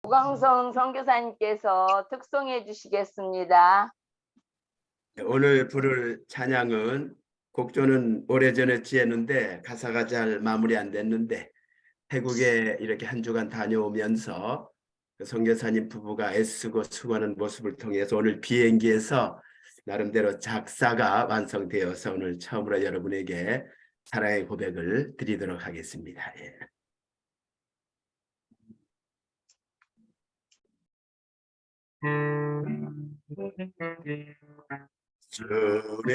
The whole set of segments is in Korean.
오광성 선교사님께서 특송해 주시겠습니다. 오늘 부를 찬양은 곡조는 오래전에 지었는데 가사가 잘 마무리 안 됐는데 태국에 이렇게 한 주간 다녀오면서 그 선교사님 부부가 애쓰고 수고하는 모습을 통해서 오늘 비행기에서 나름대로 작사가 완성되어서 오늘 처음으로 여러분에게 사랑의 고백을 드리도록 하겠습니다. 예. 주님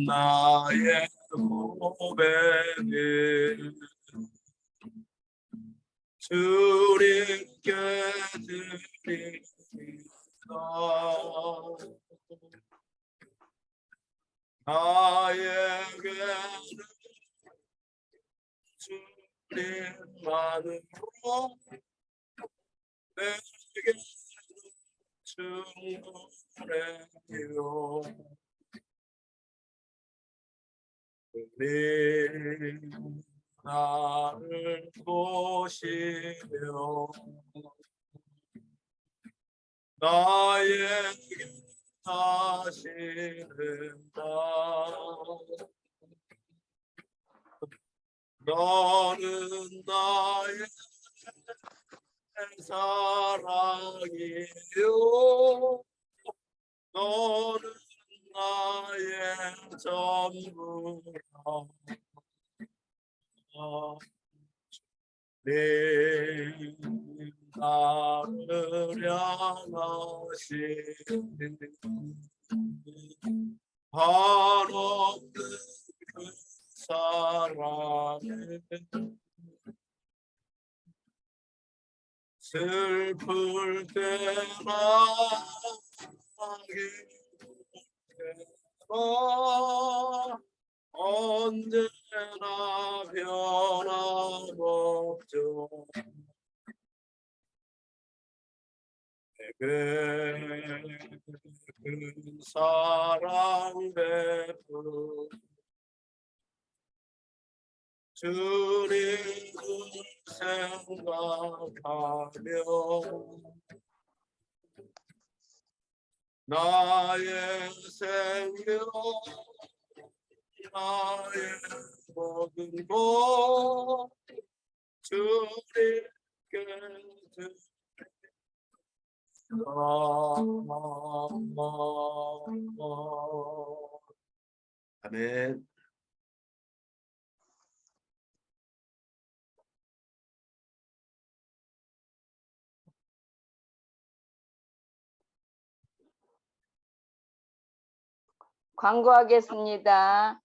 나의 고백을 주님께 드립니다. 나에게는 주님만으로 내게 충분해요. 주님 나를 보시며 나에게 하시는다. 너는 나의 사랑이요 너는 나의 전부라. 내 나를 향하신 한없는 그 사랑에 슬플 때나 언제나 변함없죠. 내게 그 사랑 베푸 주님을 생각하며 나의 생명 나의 모든 것 주님께 아멘. 광고하겠습니다.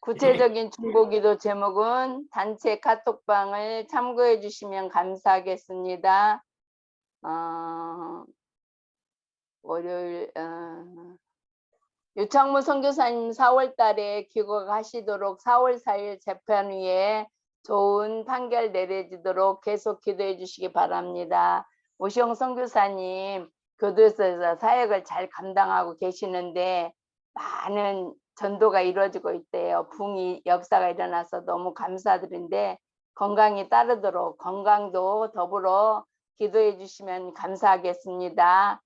구체적인 중보기도 제목은 단체 카톡방을 참고해 주시면 감사하겠습니다. 월요일 유창무 선교사님 4월 달에 귀국하시도록 4월 4일 재판위에 좋은 판결 내려지도록 계속 기도해 주시기 바랍니다. 오시영 선교사님 교도소에서 사역을 잘 감당하고 계시는데 많은 전도가 이루어지고 있대요. 붕이 역사가 일어나서 너무 감사드린데 건강이 따르도록 건강도 더불어 기도해 주시면 감사하겠습니다.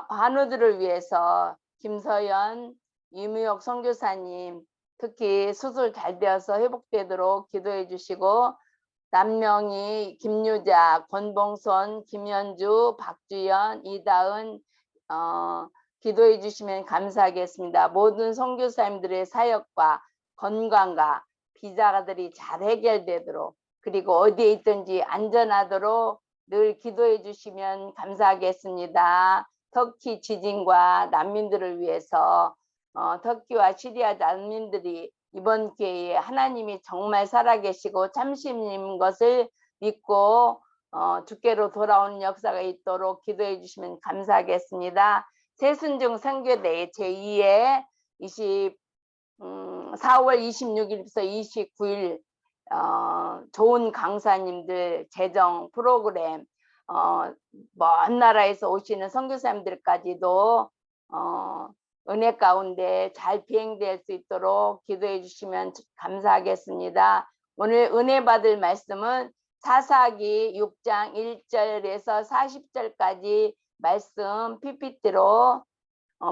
환우들을 위해서 김서연, 유미옥 선교사님 특히 수술 잘 되어서 회복되도록 기도해 주시고 남명희, 김유자, 권봉선, 김현주, 박주연, 이다은 기도해 주시면 감사하겠습니다. 모든 선교사님들의 사역과 건강과 비자들이 잘 해결되도록 그리고 어디에 있든지 안전하도록 늘 기도해 주시면 감사하겠습니다. 터키 지진과 난민들을 위해서 터키와 시리아 난민들이 이번 기회에 하나님이 정말 살아계시고 참신인 것을 믿고 주께로 돌아오는 역사가 있도록 기도해 주시면 감사하겠습니다. 새순중 선교대 제2회 4월 26일부터 29일 좋은 강사님들 재정 프로그램 먼 나라에서 오시는 선교사님들까지도 은혜 가운데 잘 비행될 수 있도록 기도해 주시면 감사하겠습니다. 오늘 은혜 받을 말씀은 사사기 6장 1절에서 40절까지 말씀 PPT로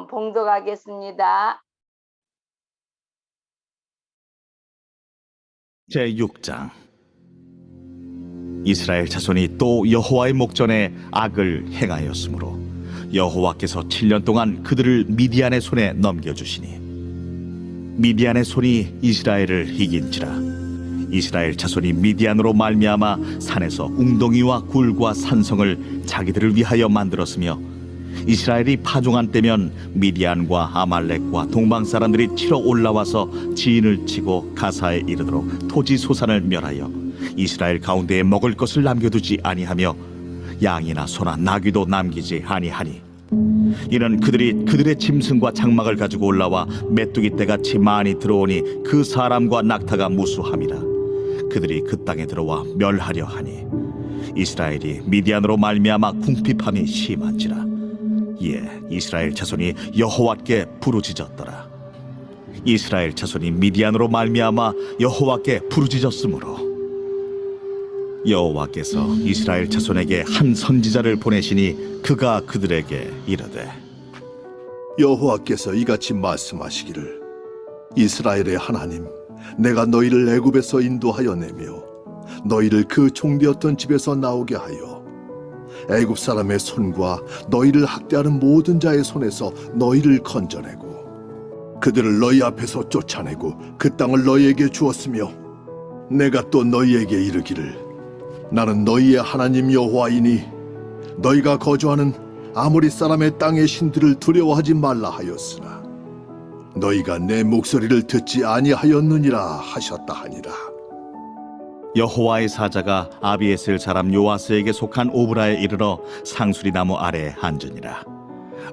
봉독하겠습니다. 제6장. 이스라엘 자손이 또 여호와의 목전에 악을 행하였으므로 여호와께서 7년 동안 그들을 미디안의 손에 넘겨주시니 미디안의 손이 이스라엘을 이긴지라. 이스라엘 자손이 미디안으로 말미암아 산에서 웅덩이와 굴과 산성을 자기들을 위하여 만들었으며 이스라엘이 파종한 때면 미디안과 아말렉과 동방 사람들이 치러 올라와서 지인을 치고 가사에 이르도록 토지 소산을 멸하여 이스라엘 가운데에 먹을 것을 남겨두지 아니하며 양이나 소나 나귀도 남기지 아니하니 이는 그들이 그들의 짐승과 장막을 가지고 올라와 메뚜기 떼같이 많이 들어오니 그 사람과 낙타가 무수함이라. 그들이 그 땅에 들어와 멸하려 하니 이스라엘이 미디안으로 말미암아 궁핍함이 심한지라. 이에 이스라엘 자손이 여호와께 부르짖었더라. 이스라엘 자손이 미디안으로 말미암아 여호와께 부르짖었으므로 여호와께서 이스라엘 자손에게 한 선지자를 보내시니 그가 그들에게 이르되 여호와께서 이같이 말씀하시기를 이스라엘의 하나님 내가 너희를 애굽에서 인도하여 내며 너희를 그 종되었던 집에서 나오게 하여 애굽 사람의 손과 너희를 학대하는 모든 자의 손에서 너희를 건져내고 그들을 너희 앞에서 쫓아내고 그 땅을 너희에게 주었으며 내가 또 너희에게 이르기를 나는 너희의 하나님 여호와이니 너희가 거주하는 아모리 사람의 땅의 신들을 두려워하지 말라 하였으나 너희가 내 목소리를 듣지 아니하였느니라 하셨다 하니라. 여호와의 사자가 아비에셀 사람 요아스에게 속한 오브라에 이르러 상수리 나무 아래에 앉으니라.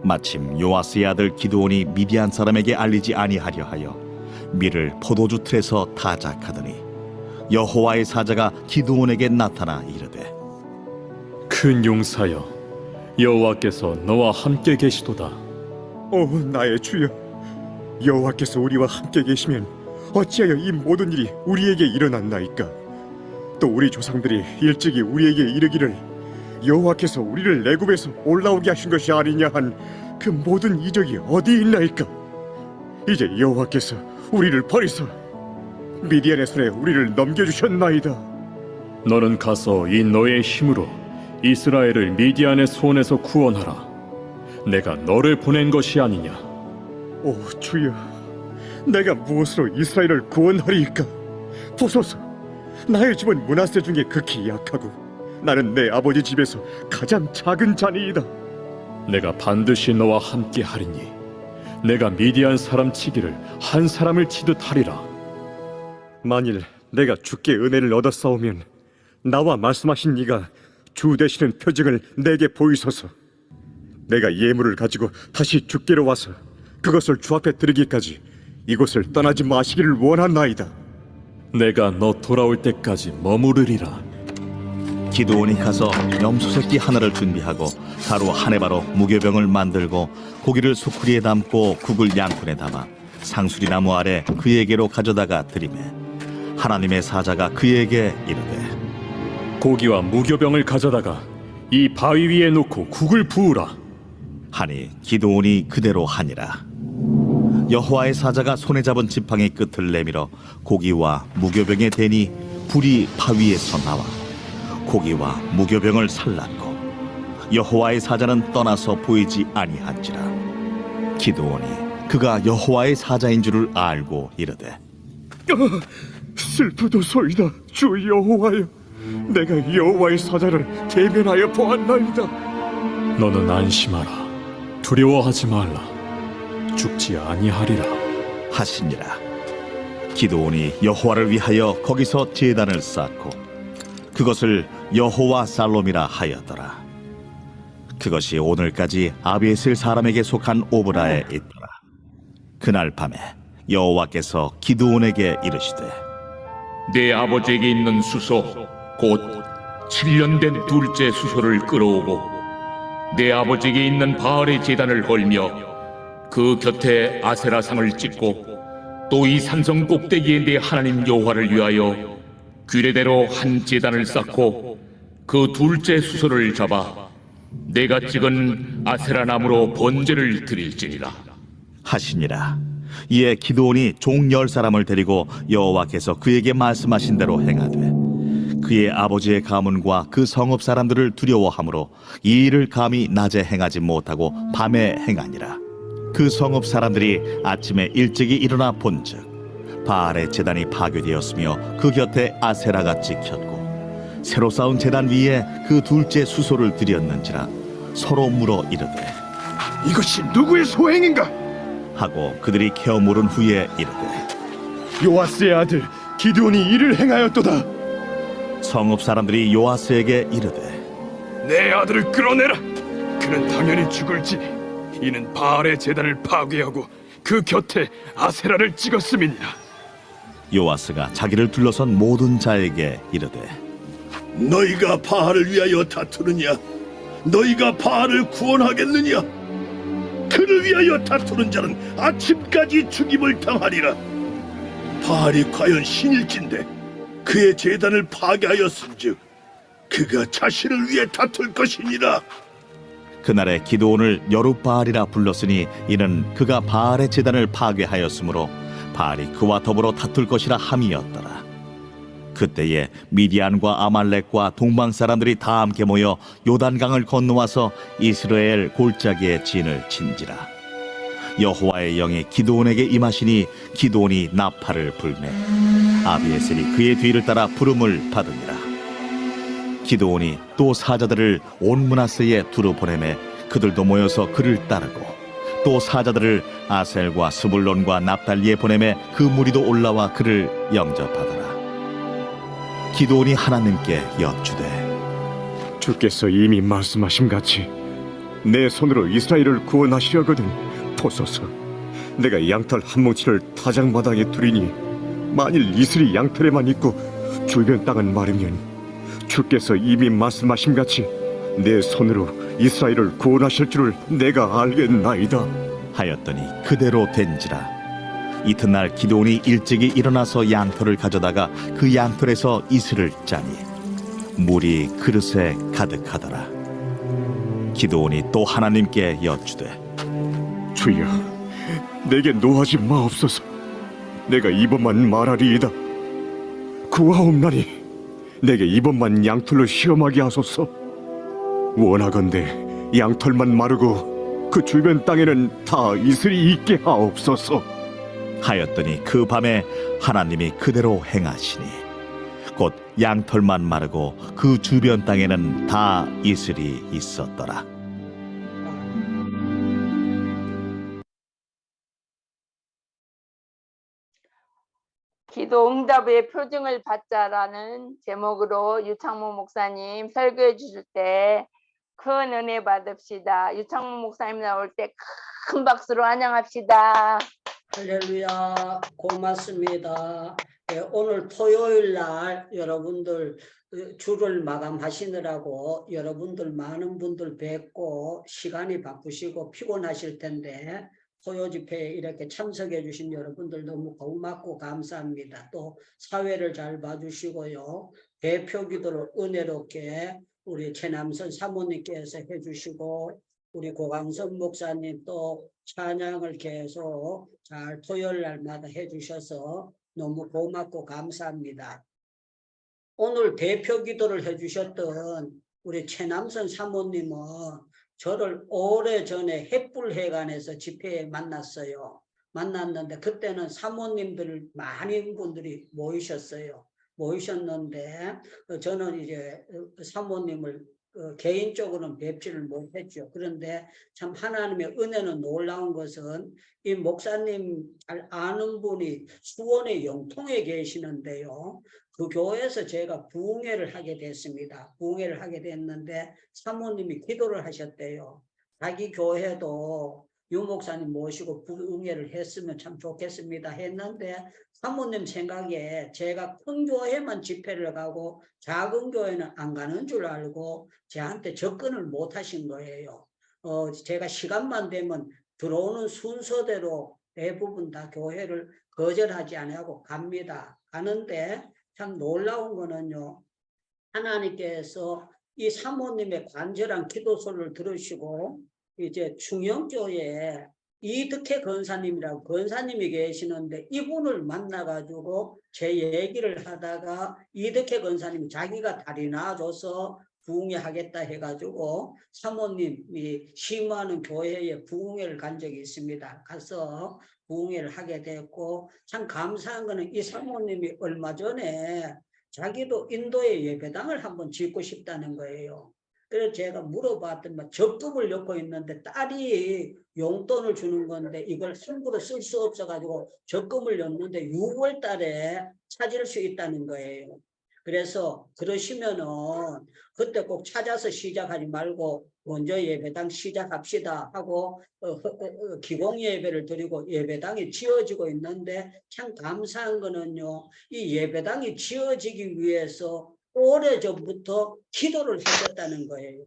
마침 요아스의 아들 기드온이 미디안 사람에게 알리지 아니하려 하여 밀을 포도주 틀에서 타작하더니 여호와의 사자가 기드온에게 나타나 이르되 큰 용사여 여호와께서 너와 함께 계시도다. 나의 주여, 여호와께서 우리와 함께 계시면 어찌하여 이 모든 일이 우리에게 일어났나이까? 또 우리 조상들이 일찍이 우리에게 이르기를 여호와께서 우리를 애굽에서 올라오게 하신 것이 아니냐 한 그 모든 이적이 어디 있나이까? 이제 여호와께서 우리를 버리사 미디안의 손에 우리를 넘겨주셨나이다. 너는 가서 이 너의 힘으로 이스라엘을 미디안의 손에서 구원하라. 내가 너를 보낸 것이 아니냐. 오 주여, 내가 무엇으로 이스라엘을 구원하리이까? 보소서, 나의 집은 므낫세 중에 극히 약하고 나는 내 아버지 집에서 가장 작은 자니이다. 내가 반드시 너와 함께 하리니 내가 미디안 사람 치기를 한 사람을 치듯 하리라. 만일 내가 주께 은혜를 얻었사오면 나와 말씀하신 이가 주 되시는 표징을 내게 보이소서. 내가 예물을 가지고 다시 주께로 와서 그것을 주 앞에 드리기까지 이곳을 떠나지 마시기를 원하나이다. 내가 너 돌아올 때까지 머무르리라. 기드온이 가서 염소 새끼 하나를 준비하고 가루 한 해바로 무교병을 만들고 고기를 수쿠리에 담고 국을 양푼에 담아 상수리 나무 아래 그에게로 가져다가 드리매 하나님의 사자가 그에게 이르되 고기와 무교병을 가져다가 이 바위 위에 놓고 국을 부으라 하니 기드온이 그대로 하니라. 여호와의 사자가 손에 잡은 지팡이 끝을 내밀어 고기와 무교병에 대니 불이 바위에서 나와 고기와 무교병을 살랐고 여호와의 사자는 떠나서 보이지 아니한지라. 기드온이 그가 여호와의 사자인 줄을 알고 이르되 슬프도소이다 주 여호와여, 내가 여호와의 사자를 대면하여 보았나이다. 너는 안심하라. 두려워하지 말라. 죽지 아니하리라 하시니라. 기드온이 여호와를 위하여 거기서 제단을 쌓고 그것을 여호와 살롬이라 하였더라. 그것이 오늘까지 아비에셀 사람에게 속한 오브라에 있더라. 그날 밤에 여호와께서 기드온에게 이르시되 내 아버지에게 있는 수소 곧 7년 된 둘째 수소를 끌어오고 내 아버지에게 있는 바알의 제단을 걸며 그 곁에 아세라상을 찍고 또 이 산성 꼭대기에 내 하나님 여호와를 위하여 규례대로 한 제단을 쌓고 그 둘째 수소를 잡아 내가 찍은 아세라 나무로 번제를 드릴지니라. 하시니라. 이에 기드온이 종 10사람을 데리고 여호와께서 그에게 말씀하신 대로 행하되 그의 아버지의 가문과 그 성읍 사람들을 두려워하므로 이 일을 감히 낮에 행하지 못하고 밤에 행하니라. 그 성읍 사람들이 아침에 일찍이 일어나 본즉 바알의 제단이 파괴되었으며 그 곁에 아세라가 찍혔고 새로 쌓은 제단 위에 그 둘째 수소를 드렸는지라 서로 물어 이르되 이것이 누구의 소행인가? 하고 그들이 캐어 물은 후에 이르되 요아스의 아들 기드온이 이를 행하였도다. 성읍 사람들이 요아스에게 이르되 내 아들을 끌어내라. 그는 당연히 죽을지니 이는 바알의 제단을 파괴하고 그 곁에 아세라를 찍었음이니라. 요아스가 자기를 둘러선 모든 자에게 이르되 너희가 바알을 위하여 다투느냐? 너희가 바알을 구원하겠느냐? 그를 위하여 다투는 자는 아침까지 죽임을 당하리라. 바알이 과연 신일진데 그의 제단을 파괴하였은즉 그가 자신을 위해 다툴 것이니라. 그날에 기드온을 여룻바알이라 불렀으니 이는 그가 바알의 제단을 파괴하였으므로 바알이 그와 더불어 다툴 것이라 함이었더라. 그때에 미디안과 아말렉과 동방 사람들이 다 함께 모여 요단강을 건너와서 이스라엘 골짜기에 진을 친지라. 여호와의 영이 기드온에게 임하시니 기드온이 나팔을 불매 아비에셀이 그의 뒤를 따라 부름을 받으니라. 기드온이 또 사자들을 온 므낫세에 두루 보내매 그들도 모여서 그를 따르고 또 사자들을 아셀과 스불론과 납달리에 보내매 그 무리도 올라와 그를 영접하더라. 기드온이 하나님께 여쭈되 주께서 이미 말씀하심같이 내 손으로 이스라엘을 구원하시려거든 보소서. 내가 양털 한 뭉치를 타작마당에 두리니 만일 이슬이 양털에만 있고 주변 땅은 마르면 주께서 이미 말씀하심같이 내 손으로 이스라엘을 구원하실 줄을 내가 알겠나이다 하였더니 그대로 된지라. 이튿날 기드온이 일찍이 일어나서 양털을 가져다가 그 양털에서 이슬을 짜니 물이 그릇에 가득하더라. 기드온이 또 하나님께 여쭈되 주여 내게 노하지 마옵소서. 내가 이번만 말하리이다. 구하옵나니 내게 이번만 양털로 시험하게 하소서. 원하건대 양털만 마르고 그 주변 땅에는 다 이슬이 있게 하옵소서. 하였더니 그 밤에 하나님이 그대로 행하시니 곧 양털만 마르고 그 주변 땅에는 다 이슬이 있었더라. 기도 응답의 표징을 받자라는 제목으로 유창모 목사님 설교해 주실 때 큰 은혜 받읍시다. 유창모 목사님 나올 때 큰 박수로 환영합시다. 할렐루야, 고맙습니다. 오늘 토요일 날 여러분들 주를 마감하시느라고 여러분들 많은 분들 뵙고 시간이 바쁘시고 피곤하실 텐데 토요 집회에 이렇게 참석해 주신 여러분들 너무 고맙고 감사합니다. 또 사회를 잘 봐주시고요. 대표 기도를 은혜롭게 우리 최남선 사모님께서 해주시고 우리 고강선 목사님 또 찬양을 계속 잘 토요일 날마다 해주셔서 너무 고맙고 감사합니다. 오늘 대표 기도를 해주셨던 우리 최남선 사모님은 저를 오래전에 햇불회관에서 집회에 만났어요. 만났는데 그때는 사모님들 많은 분들이 모이셨는데 저는 이제 사모님을 개인적으로는 뵙지를 못했죠. 그런데 참 하나님의 은혜는 놀라운 것은 이 목사님 잘 아는 분이 수원의 영통에 계시는데요. 그 교회에서 제가 부흥회를 하게 됐습니다. 부흥회를 하게 됐는데 사모님이 기도를 하셨대요. 자기 교회도 유 목사님 모시고 부흥회를 했으면 참 좋겠습니다 했는데 사모님 생각에 제가 큰 교회만 집회를 가고 작은 교회는 안 가는 줄 알고 저한테 접근을 못 하신 거예요. 제가 시간만 되면 들어오는 순서대로 대부분 다 교회를 거절하지 않고 갑니다. 가는데 참 놀라운 거는요. 하나님께서 이 사모님의 간절한 기도 소리를 들으시고 이제 충영교회에 이덕혜 권사님이라고 권사님이 계시는데 이분을 만나가지고 제 얘기를 하다가 이덕혜 권사님이 자기가 다리 놔줘서 부흥회 하겠다 해가지고 사모님이 심호하는 교회에 부흥회를 간 적이 있습니다. 가서 부흥회를 하게 됐고 참 감사한 거는 이 사모님이 얼마 전에 자기도 인도에 예배당을 한번 짓고 싶다는 거예요. 그래서 제가 물어봤더니 적금을 넣고 있는데 딸이 용돈을 주는 건데 이걸 함부로 쓸 수 없어가지고 적금을 넣는데 6월 달에 찾을 수 있다는 거예요. 그래서 그러시면은 그때 꼭 찾아서 시작하지 말고 먼저 예배당 시작합시다 하고 기공 예배를 드리고 예배당이 지어지고 있는데 참 감사한 거는요. 이 예배당이 지어지기 위해서 오래전부터 기도를 하셨다는 거예요.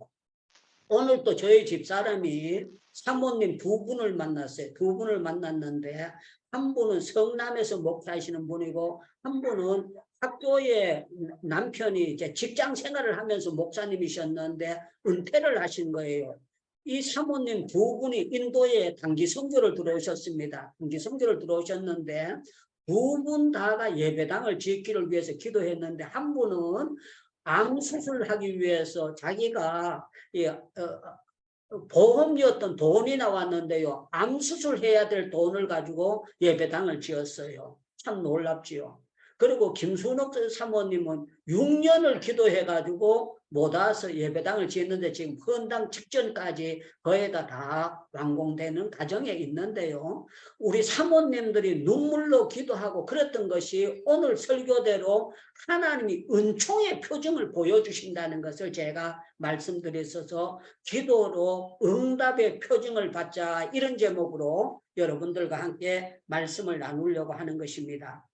오늘 또 저희 집사람이 사모님 두 분을 만났어요. 두 분을 만났는데 한 분은 성남에서 목사하시는 분이고 한 분은 학교에 남편이 이제 직장 생활을 하면서 목사님이셨는데 은퇴를 하신 거예요. 이 사모님 두 분이 인도에 단기 선교를 들어오셨습니다. 단기 선교를 들어오셨는데 두 분 다가 예배당을 짓기를 위해서 기도했는데 한 분은 암 수술을 하기 위해서 자기가 보험이었던 돈이 나왔는데요. 암 수술해야 될 돈을 가지고 예배당을 지었어요. 참 놀랍지요. 그리고 김순옥 사모님은 6년을 기도해가지고 못 와서 예배당을 짓는데 지금 헌당 직전까지 거의가 다 완공되는 과정에 있는데요. 우리 사모님들이 눈물로 기도하고 그랬던 것이 오늘 설교대로 하나님이 은총의 표징을 보여주신다는 것을 제가 말씀드렸어서 기도로 응답의 표징을 받자 이런 제목으로 여러분들과 함께 말씀을 나누려고 하는 것입니다.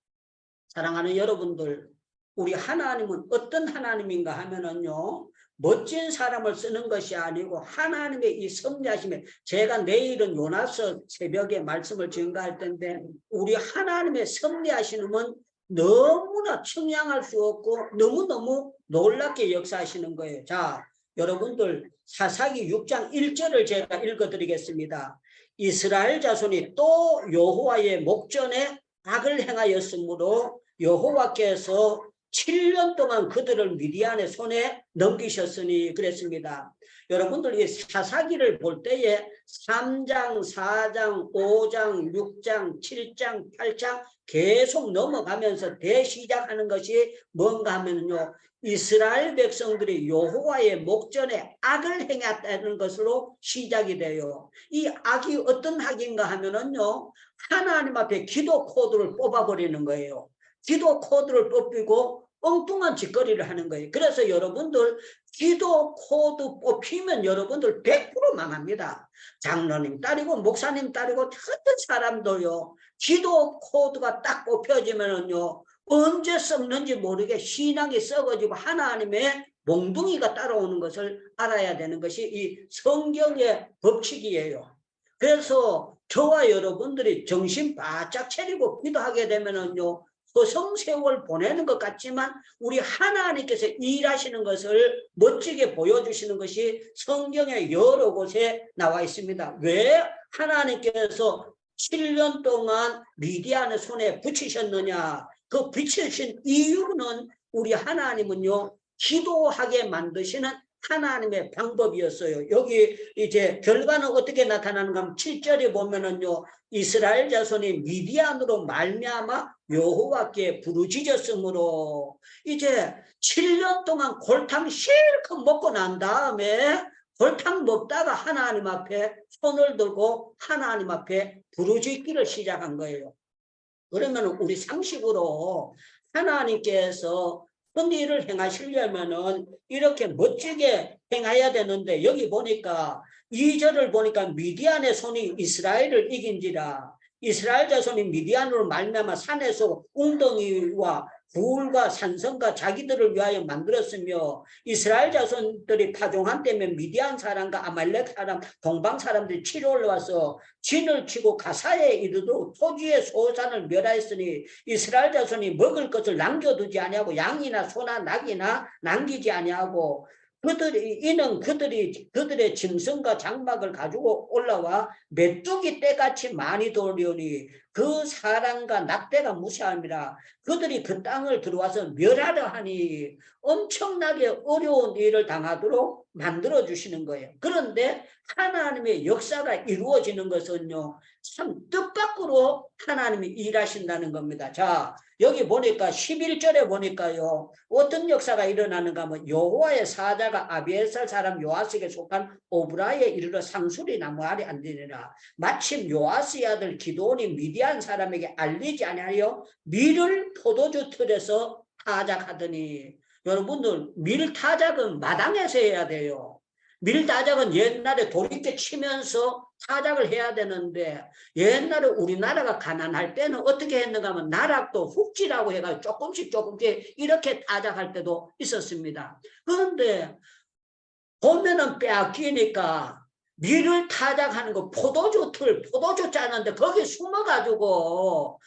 사랑하는 여러분들, 우리 하나님은 어떤 하나님인가 하면은요, 멋진 사람을 쓰는 것이 아니고 하나님의 이 섭리하심에 제가 내일은 요나서 새벽에 말씀을 증거할 텐데 우리 하나님의 섭리하심은 너무나 측량할 수 없고 너무너무 놀랍게 역사하시는 거예요. 자, 여러분들 사사기 6장 1절을 제가 읽어드리겠습니다. 이스라엘 자손이 또 여호와의 목전에 악을 행하였으므로 여호와께서 7년 동안 그들을 미디안의 손에 넘기셨으니 그랬습니다. 여러분들 이 사사기를 볼 때에 3장, 4장, 5장, 6장, 7장, 8장 계속 넘어가면서 대시작하는 것이 뭔가 하면요. 이스라엘 백성들이 여호와의 목전에 악을 행했다는 것으로 시작이 돼요. 이 악이 어떤 악인가 하면은요. 하나님 앞에 기도 코드를 뽑아버리는 거예요. 기도 코드를 뽑히고 엉뚱한 짓거리를 하는 거예요. 그래서 여러분들 기도 코드 뽑히면 여러분들 100% 망합니다. 장로님 딸이고 목사님 딸이고 어떤 사람도요. 기도 코드가 딱 뽑혀지면은요. 언제 썩는지 모르게 신앙이 썩어지고 하나님의 몽둥이가 따라오는 것을 알아야 되는 것이 이 성경의 법칙이에요. 그래서 저와 여러분들이 정신 바짝 차리고 기도하게 되면은요. 허송세월 보내는 것 같지만 우리 하나님께서 일하시는 것을 멋지게 보여주시는 것이 성경의 여러 곳에 나와 있습니다. 왜 하나님께서 7년 동안 미디안의 손에 붙이셨느냐? 그 붙이신 이유는 우리 하나님은요. 기도하게 만드시는 하나님의 방법이었어요. 여기 이제 결과는 어떻게 나타나는가 하면 7절에 보면은요. 이스라엘 자손이 미디안으로 말미암아 여호와께 부르짖었으므로 이제 7년 동안 골탕 실컷 먹고 난 다음에 골탕 먹다가 하나님 앞에 손을 들고 하나님 앞에 부르짖기를 시작한 거예요. 그러면 우리 상식으로 하나님께서 큰 일을 행하시려면은 이렇게 멋지게 행해야 되는데 여기 보니까 2절을 보니까 미디안의 손이 이스라엘을 이긴지라 이스라엘 자손이 미디안으로 말미암아 산에서 웅덩이와 불과 산성과 자기들을 위하여 만들었으며 이스라엘 자손들이 파종한 때면 미디안 사람과 아말렉 사람, 동방 사람들이 치러 올라와서 진을 치고 가사에 이르도록 토지의 소산을 멸하였으니 이스라엘 자손이 먹을 것을 남겨두지 아니하고 양이나 소나 낙이나 남기지 아니하고 이는 그들의 짐승과 장막을 가지고 올라와 메뚜기 떼같이 많이 돌리오니 그 사람과 낙대가 무시함이라. 그들이 그 땅을 들어와서 멸하려 하니 엄청나게 어려운 일을 당하도록 만들어 주시는 거예요. 그런데 하나님의 역사가 이루어지는 것은요, 참 뜻밖으로 하나님이 일하신다는 겁니다. 자, 여기 보니까 11절에 보니까요, 어떤 역사가 일어나는가 하면 여호와의 사자가 아비에셀 사람 요아스에게 속한 오브라에 이르러 상수리 나무 아래 앉으니라. 마침 요아스의 아들 기드온이 미디안 사람에게 알리지 아니하여 밀을 포도주 틀에서 타작하더니, 여러분들 밀 타작은 마당에서 해야 돼요. 밀 타작은 옛날에 돌이켜 치면서 타작을 해야 되는데, 옛날에 우리나라가 가난할 때는 어떻게 했는가 하면 나락도 훅지라고 해가지고 조금씩 이렇게 타작할 때도 있었습니다. 그런데 보면은 빼앗기니까 밀을 타작하는 거 포도주 짜는데 거기 숨어가지고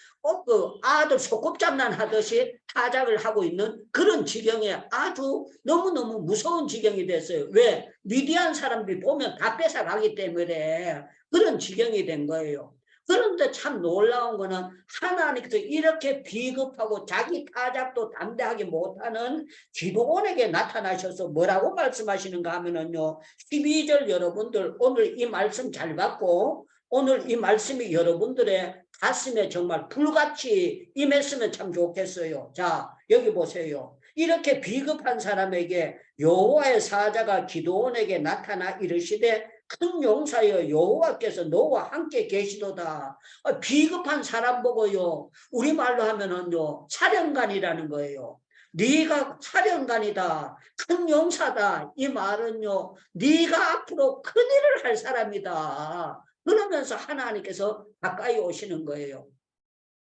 그 아들 소꿉장난 하듯이 타작을 하고 있는 그런 지경에 아주 너무너무 무서운 지경이 됐어요. 왜? 미디안 사람들이 보면 다 뺏어가기 때문에 그런 지경이 된 거예요. 그런데 참 놀라운 거는 하나님께서 이렇게 비겁하고 자기 타작도 담대하게 못하는 기드온에게 나타나셔서 뭐라고 말씀하시는가 하면은요, 12절 여러분들 오늘 이 말씀 잘 받고 오늘 이 말씀이 여러분들의 가슴에 정말 불같이 임했으면 참 좋겠어요. 자, 여기 보세요. 이렇게 비겁한 사람에게 여호와의 사자가 기드온에게 나타나 이르시되 큰 용사여 여호와께서 너와 함께 계시도다. 비겁한 사람 보고요, 우리말로 하면은요, 사령관이라는 거예요. 네가 사령관이다, 큰 용사다. 이 말은요, 네가 앞으로 큰일을 할 사람이다. 그러면서 하나님께서 가까이 오시는 거예요.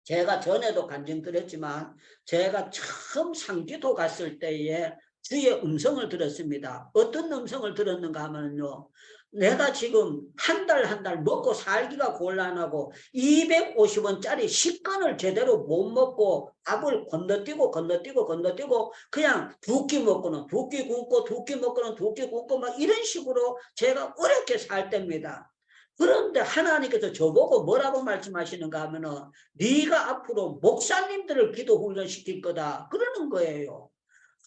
제가 전에도 간증드렸지만 제가 처음 상지도 갔을 때에 주의 음성을 들었습니다. 어떤 음성을 들었는가 하면요, 내가 지금 한 달 먹고 살기가 곤란하고 250원짜리 식권을 제대로 못 먹고 밥을 건너뛰고 그냥 두 끼 먹고는 두 끼 굶고 두 끼 먹고는 두 끼 굶고 막 이런 식으로 제가 어렵게 살 때입니다. 그런데 하나님께서 저보고 뭐라고 말씀하시는가 하면은 네가 앞으로 목사님들을 기도 훈련시킬 거다 그러는 거예요.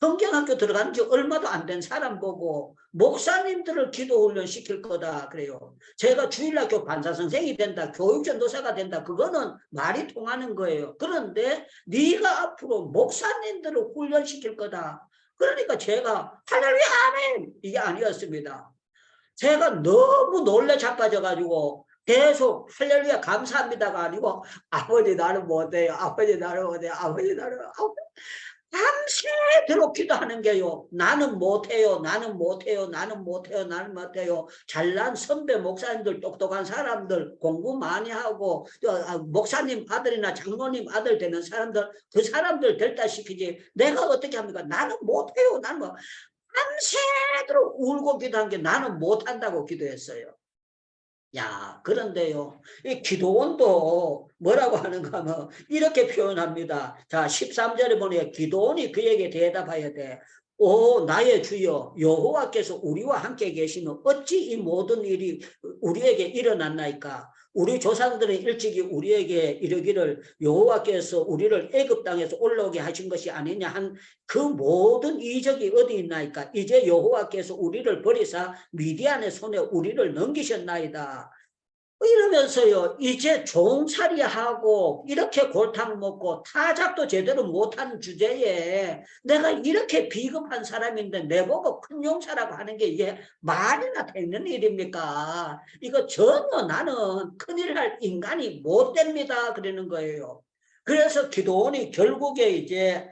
성경학교 들어간 지 얼마도 안 된 사람 보고 목사님들을 기도 훈련시킬 거다 그래요. 제가 주일학교 반사 선생이 된다, 교육전도사가 된다, 그거는 말이 통하는 거예요. 그런데 네가 앞으로 목사님들을 훈련시킬 거다. 그러니까 제가 할렐루야 아멘 이게 아니었습니다. 제가 너무 놀래 자빠져가지고 계속 할렐루야 감사합니다가 아니고 아버지 나는 못해요, 아버지 나는 못해요, 아버지 나는 밤새도록 기도하는 게요. 나는 못해요, 나는 못해요, 나는 못해요, 나는 못해요. 잘난 선배 목사님들, 똑똑한 사람들, 공부 많이 하고 목사님 아들이나 장로님 아들 되는 사람들, 그 사람들 될다 시키지 내가 어떻게 합니까? 나는 못해요, 나는 뭐 밤새도록 울고 기도한 게 나는 못한다고 기도했어요. 야, 그런데요, 이 기드온도 뭐라고 하는가 하면 이렇게 표현합니다. 자, 13절에 보니까 기드온이 그에게 대답하여 돼. 오 나의 주여 여호와께서 우리와 함께 계시면 어찌 이 모든 일이 우리에게 일어났나이까. 우리 조상들은 일찍이 우리에게 이르기를 여호와께서 우리를 애굽 땅에서 올라오게 하신 것이 아니냐 한 그 모든 이적이 어디 있나이까. 이제 여호와께서 우리를 버리사 미디안의 손에 우리를 넘기셨나이다. 이러면서요, 이제 종살이하고 이렇게 골탕 먹고 타작도 제대로 못하는 주제에 내가 이렇게 비겁한 사람인데 내보고 큰 용사라고 하는 게 이게 말이나 되는 일입니까? 이거 전혀 나는 큰일 할 인간이 못 됩니다 그러는 거예요. 그래서 기드온이 결국에 이제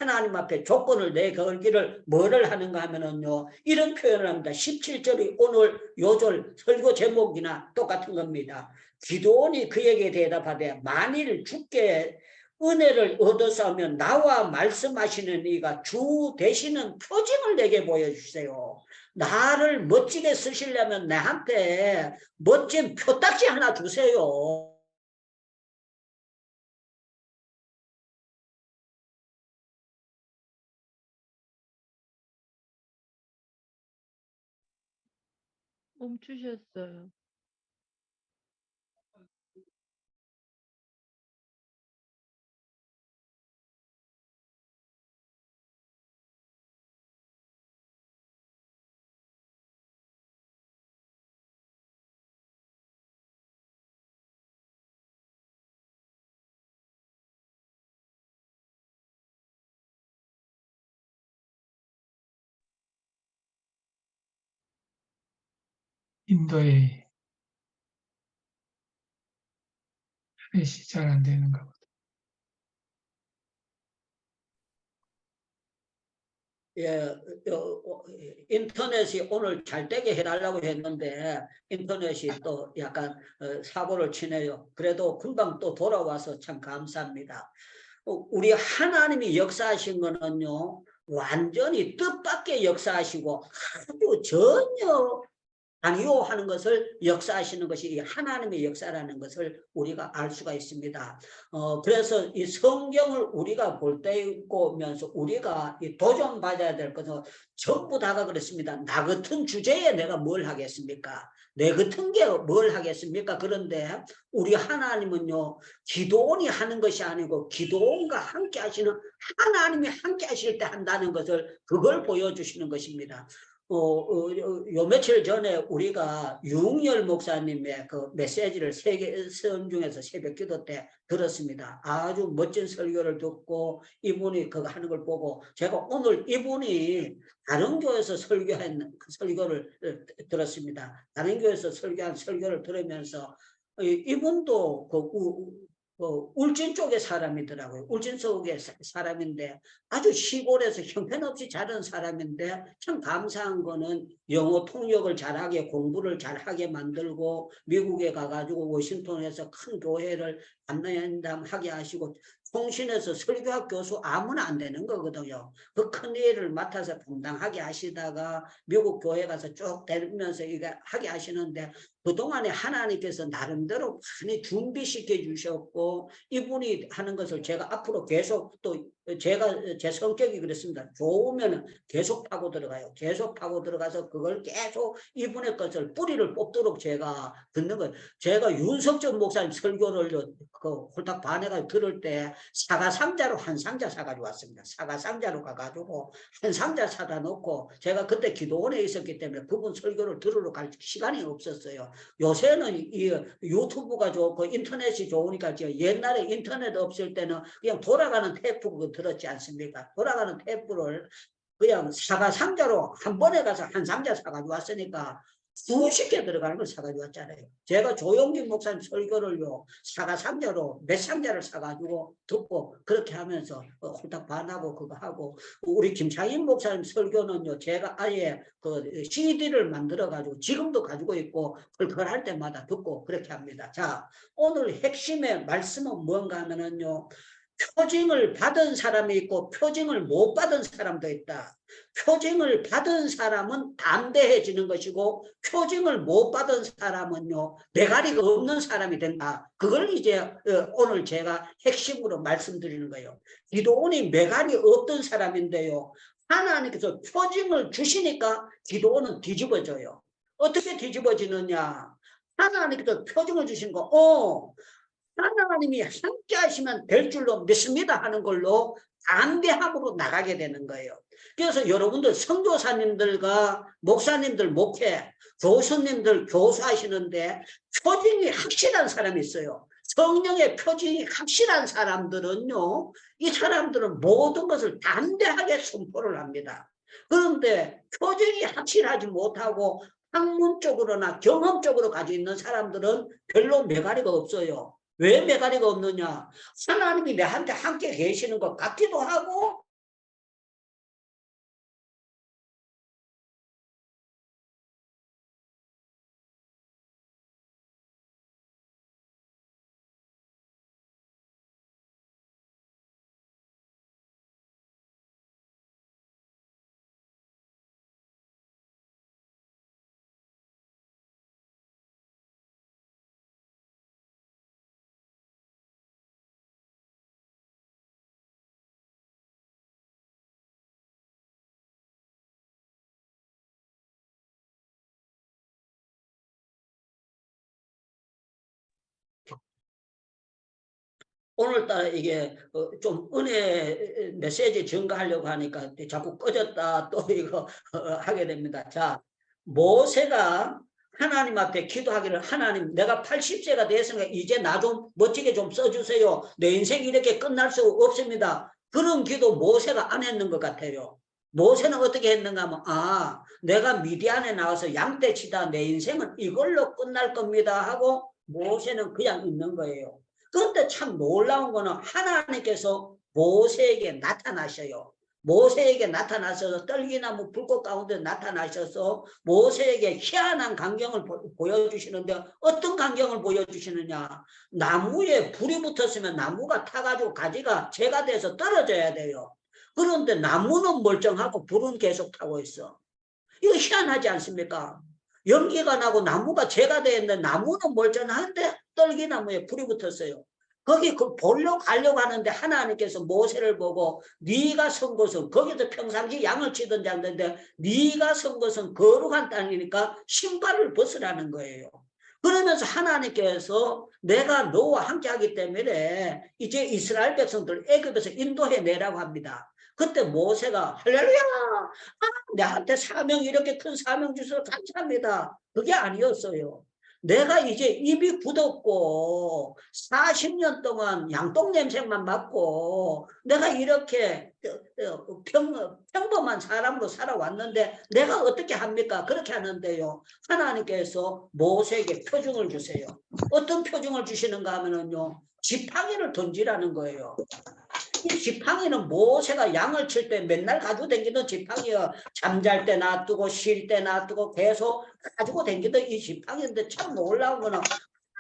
하나님 앞에 조건을 내걸기를 뭐를 하는가 하면은요, 이런 표현을 합니다. 17절이 오늘 요절 설교 제목이나 똑같은 겁니다. 기드온이 그에게 대답하되 만일 주께 은혜를 얻어서 하면 나와 말씀하시는 이가 주 되시는 표징을 내게 보여주세요. 나를 멋지게 쓰시려면 나한테 멋진 표딱지 하나 주세요. 멈추셨어요. 인도의 넷이 잘 안 되는가 보다. 예, 인터넷이 오늘 잘 되게 해달라고 했는데 인터넷이 또 약간 사고를 치네요. 그래도 금방 또 돌아와서 참 감사합니다. 우리 하나님이 역사하신 거는요, 완전히 뜻밖의 역사하시고 아주 전혀 아니요 하는 것을 역사하시는 것이 이 하나님의 역사라는 것을 우리가 알 수가 있습니다. 그래서 이 성경을 우리가 볼 때면서 우리가 이 도전받아야 될 것은 전부 다가 그렇습니다. 나 같은 주제에 내가 뭘 하겠습니까? 내 같은 게 뭘 하겠습니까? 그런데 우리 하나님은요, 기도원이 하는 것이 아니고 기도원과 함께 하시는 하나님이 함께 하실 때 한다는 것을 그걸 보여주시는 것입니다. 요 며칠 전에 우리가 유흥열 목사님의 그 메시지를 세계 성중에서 새벽 기도 때 들었습니다. 아주 멋진 설교를 듣고 이분이 그거 하는 걸 보고 제가 오늘 이분이 다른 교회에서 설교한 그 설교를 들었습니다. 다른 교회에서 설교한 설교를 들으면서 이분도 울진 쪽의 사람이더라고요. 울진 쪽의 사람인데 아주 시골에서 형편없이 자란 사람인데 참 감사한 거는 영어 통역을 잘하게 공부를 잘하게 만들고 미국에 가가지고 워싱턴에서 큰 교회를 안내하게 하시고 통신에서 설교학 교수 아무나 안 되는 거거든요. 그 큰 일을 맡아서 담당하게 하시다가 미국 교회 가서 쭉 다니면서 이거 하게 하시는데 그동안에 하나님께서 나름대로 많이 준비시켜 주셨고 이분이 하는 것을 제가 앞으로 계속 또 제가 제 성격이 그렇습니다. 좋으면 계속 파고 들어가요. 계속 파고 들어가서 그걸 계속 이분의 것을 뿌리를 뽑도록 제가 듣는 거예요. 제가 윤석전 목사님 설교를 그 홀딱 반해가 들을 때 사과 상자로 한 상자 사가지고 왔습니다. 사과 상자로 가가지고 한 상자 사다 놓고 제가 그때 기도원에 있었기 때문에 그분 설교를 들으러 갈 시간이 없었어요. 요새는 이 유튜브가 좋고 인터넷이 좋으니까 옛날에 인터넷 없을 때는 그냥 돌아가는 테이프 들었지 않습니까? 돌아가는 테이프를 그냥 사과 상자로 한 번에 가서 한 상자 사가지고 왔으니까 수십 개 들어가는 걸 사가지고 왔잖아요. 제가 조용기 목사님 설교를요 사과 상자로 몇 상자를 사가지고 듣고 그렇게 하면서 홀딱 반하고 그거 하고 우리 김창인 목사님 설교는요 제가 아예 그 CD를 만들어 가지고 지금도 가지고 있고 그걸 할 때마다 듣고 그렇게 합니다. 자, 오늘 핵심의 말씀은 뭔가 하면은요 표징을 받은 사람이 있고 표징을 못 받은 사람도 있다. 표징을 받은 사람은 담대해지는 것이고 표징을 못 받은 사람은요 메가리가 없는 사람이 된다. 그걸 이제 오늘 제가 핵심으로 말씀드리는 거예요. 기도원이 메가리 없던 사람인데요 하나님께서 표징을 주시니까 기도원은 뒤집어져요. 어떻게 뒤집어지느냐? 하나님께서 표징을 주신 거 하나님이 함께 하시면 될 줄로 믿습니다 하는 걸로 담대함으로 나가게 되는 거예요. 그래서 여러분들 선교사님들과 목사님들 목회, 교수님들 교수하시는데 표징이 확실한 사람이 있어요. 성령의 표징이 확실한 사람들은요, 이 사람들은 모든 것을 담대하게 선포를 합니다. 그런데 표징이 확실하지 못하고 학문적으로나 경험적으로 가지고 있는 사람들은 별로 메가리가 없어요. 왜 메가리가 없느냐? 하나님이 내한테 함께 계시는 것 같기도 하고 오늘따라 이게 좀 은혜 메시지 증가하려고 하니까 자꾸 꺼졌다 또 이거 하게 됩니다. 자, 모세가 하나님 앞에 기도하기를 하나님 내가 80세가 됐으니까 이제 나 좀 멋지게 좀 써주세요. 내 인생이 이렇게 끝날 수 없습니다. 그런 기도 모세가 안 했는 것 같아요. 모세는 어떻게 했는가 하면 내가 미디안에 나와서 양떼 치다 내 인생은 이걸로 끝날 겁니다 하고 모세는 그냥 있는 거예요. 그런데 참 놀라운 거는 하나님께서 모세에게 나타나셔요. 모세에게 나타나셔서 떨기나무 불꽃 가운데 나타나셔서 모세에게 희한한 광경을 보여주시는데 어떤 광경을 보여주시느냐. 나무에 불이 붙었으면 나무가 타가지고 가지가 재가 돼서 떨어져야 돼요. 그런데 나무는 멀쩡하고 불은 계속 타고 있어. 이거 희한하지 않습니까? 연기가 나고 나무가 재가 되어 있는데 나무는 멀쩡한데 떨기나무에 불이 붙었어요. 거기 보려고 가려고 하는데 하나님께서 모세를 보고 네가 선 곳은 거기서 평상시 양을 치든지 하는데 네가 선 곳은 거룩한 땅이니까 신발을 벗으라는 거예요. 그러면서 하나님께서 내가 너와 함께 하기 때문에 이제 이스라엘 백성들 애굽에서 인도해 내라고 합니다. 그때 모세가 할렐루야 내한테 사명 이렇게 큰 사명 주셔서 감사합니다. 그게 아니었어요. 내가 이제 입이 굳었고 40년 동안 양똥 냄새만 맡고 내가 이렇게 평범한 사람으로 살아왔는데 내가 어떻게 합니까? 그렇게 하는데요. 하나님께서 모세에게 표징을 주세요. 어떤 표징을 주시는가 하면은요. 지팡이를 던지라는 거예요. 이 지팡이는 모세가 양을 칠 때 맨날 가지고 다니던 지팡이야. 잠잘 때 놔두고 쉴 때 놔두고 계속 가지고 다니던 이 지팡이인데 참 놀라운 거는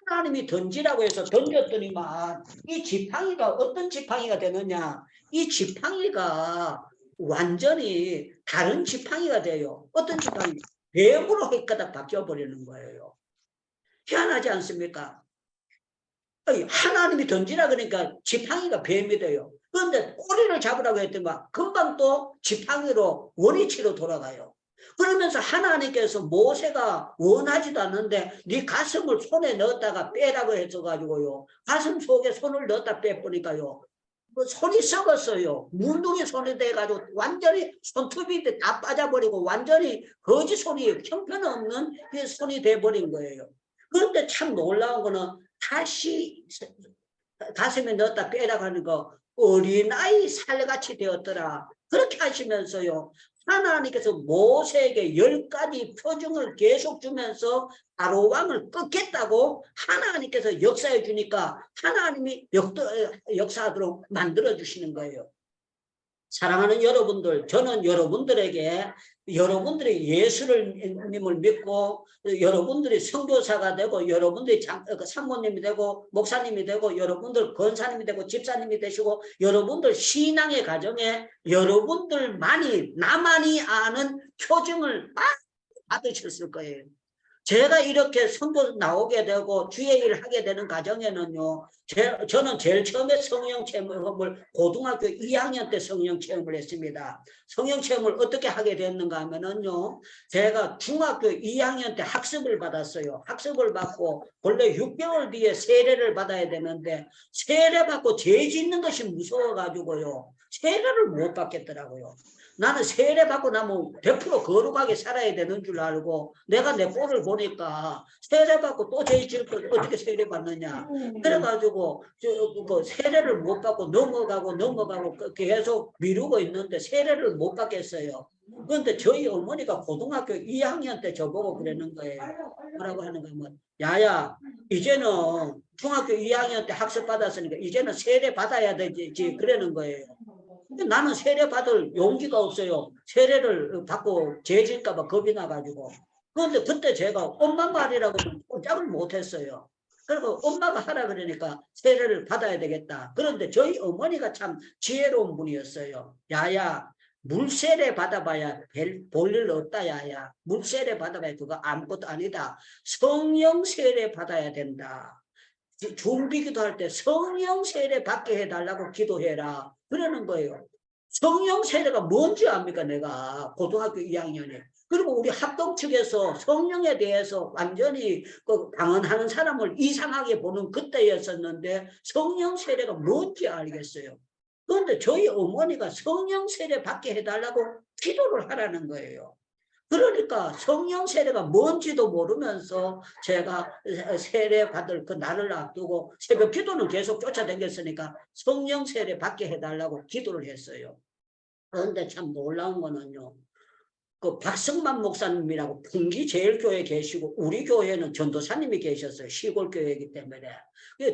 하나님이 던지라고 해서 던졌더니만 이 지팡이가 어떤 지팡이가 되느냐. 이 지팡이가 완전히 다른 지팡이가 돼요. 어떤 지팡이? 뱀으로 헷가닥 바뀌어버리는 거예요. 희한하지 않습니까? 하나님이 던지라 그러니까 지팡이가 뱀이 돼요. 그런데 꼬리를 잡으라고 했더니만 금방 또 지팡이로 원위치로 돌아가요. 그러면서 하나님께서 모세가 원하지도 않는데 네 가슴을 손에 넣었다가 빼라고 해서가지고요. 가슴 속에 손을 넣었다 빼보니까요. 손이 썩었어요. 문둥이 손이 돼가지고 완전히 손톱이 다 빠져버리고 완전히 거지 손이 형편없는 손이 돼버린 거예요. 그런데 참 놀라운 거는 다시 가슴에 넣었다 빼라고 하는 거 어린아이 살같이 되었더라. 그렇게 하시면서요. 하나님께서 모세에게 10가지 표징을 계속 주면서 바로 왕을 끊겠다고 하나님께서 역사해 주니까 하나님이 역사하도록 만들어 주시는 거예요. 사랑하는 여러분들, 저는 여러분들에게 여러분들이 예수님을 믿고 여러분들이 선교사가 되고 여러분들이 산모님이 되고 목사님이 되고 여러분들 권사님이 되고 집사님이 되시고 여러분들 신앙의 가정에 여러분들만이 나만이 아는 표징을 많이 받으셨을 거예요. 제가 이렇게 선교 나오게 되고 주의 일을 하게 되는 과정에는요. 저는 제일 처음에 성령 체험을 고등학교 2학년 때 성령 체험을 했습니다. 성령 체험을 어떻게 하게 됐는가 하면은요. 제가 중학교 2학년 때 학습을 받았어요. 학습을 받고 원래 6개월 뒤에 세례를 받아야 되는데 세례 받고 죄 짓는 것이 무서워가지고요. 세례를 못 받겠더라고요. 나는 세례 받고 나면 100% 거룩하게 살아야 되는 줄 알고 내가 내 꼴을 보니까 세례 받고 또 죄 지을 걸 어떻게 세례 받느냐. 그래가지고 세례를 못 받고 넘어가고 계속 미루고 있는데 세례를 못 받겠어요. 그런데 저희 어머니가 고등학교 2학년 때 저보고 그러는 거예요. 뭐라고 하는 거면 야야 이제는 중학교 2학년 때 학습 받았으니까 이제는 세례 받아야 되지 그러는 거예요. 근데 나는 세례 받을 용기가 없어요. 세례를 받고 죄질까 봐 겁이 나가지고. 그런데 그때 제가 엄마 말이라고 꼼짝을 못했어요. 그리고 엄마가 하라 그러니까 세례를 받아야 되겠다. 그런데 저희 어머니가 참 지혜로운 분이었어요. 야야 물세례 받아봐야 볼일 없다 야야. 물세례 받아봐야 그거 아무것도 아니다. 성령 세례 받아야 된다. 준비기도 할 때 성령 세례 받게 해달라고 기도해라. 그러는 거예요. 성령 세례가 뭔지 압니까 내가 고등학교 2학년에. 그리고 우리 합동 측에서 성령에 대해서 완전히 그 강언하는 사람을 이상하게 보는 그때였었는데 성령 세례가 뭔지 알겠어요. 그런데 저희 어머니가 성령 세례 받게 해달라고 기도를 하라는 거예요. 그러니까 성령 세례가 뭔지도 모르면서 제가 세례 받을 그 날을 앞두고 새벽 기도는 계속 쫓아다녔으니까 성령 세례 받게 해달라고 기도를 했어요. 그런데 참 놀라운 거는요. 그 박성만 목사님이라고 풍기제일교회에 계시고 우리 교회는 전도사님이 계셨어요. 시골교회이기 때문에.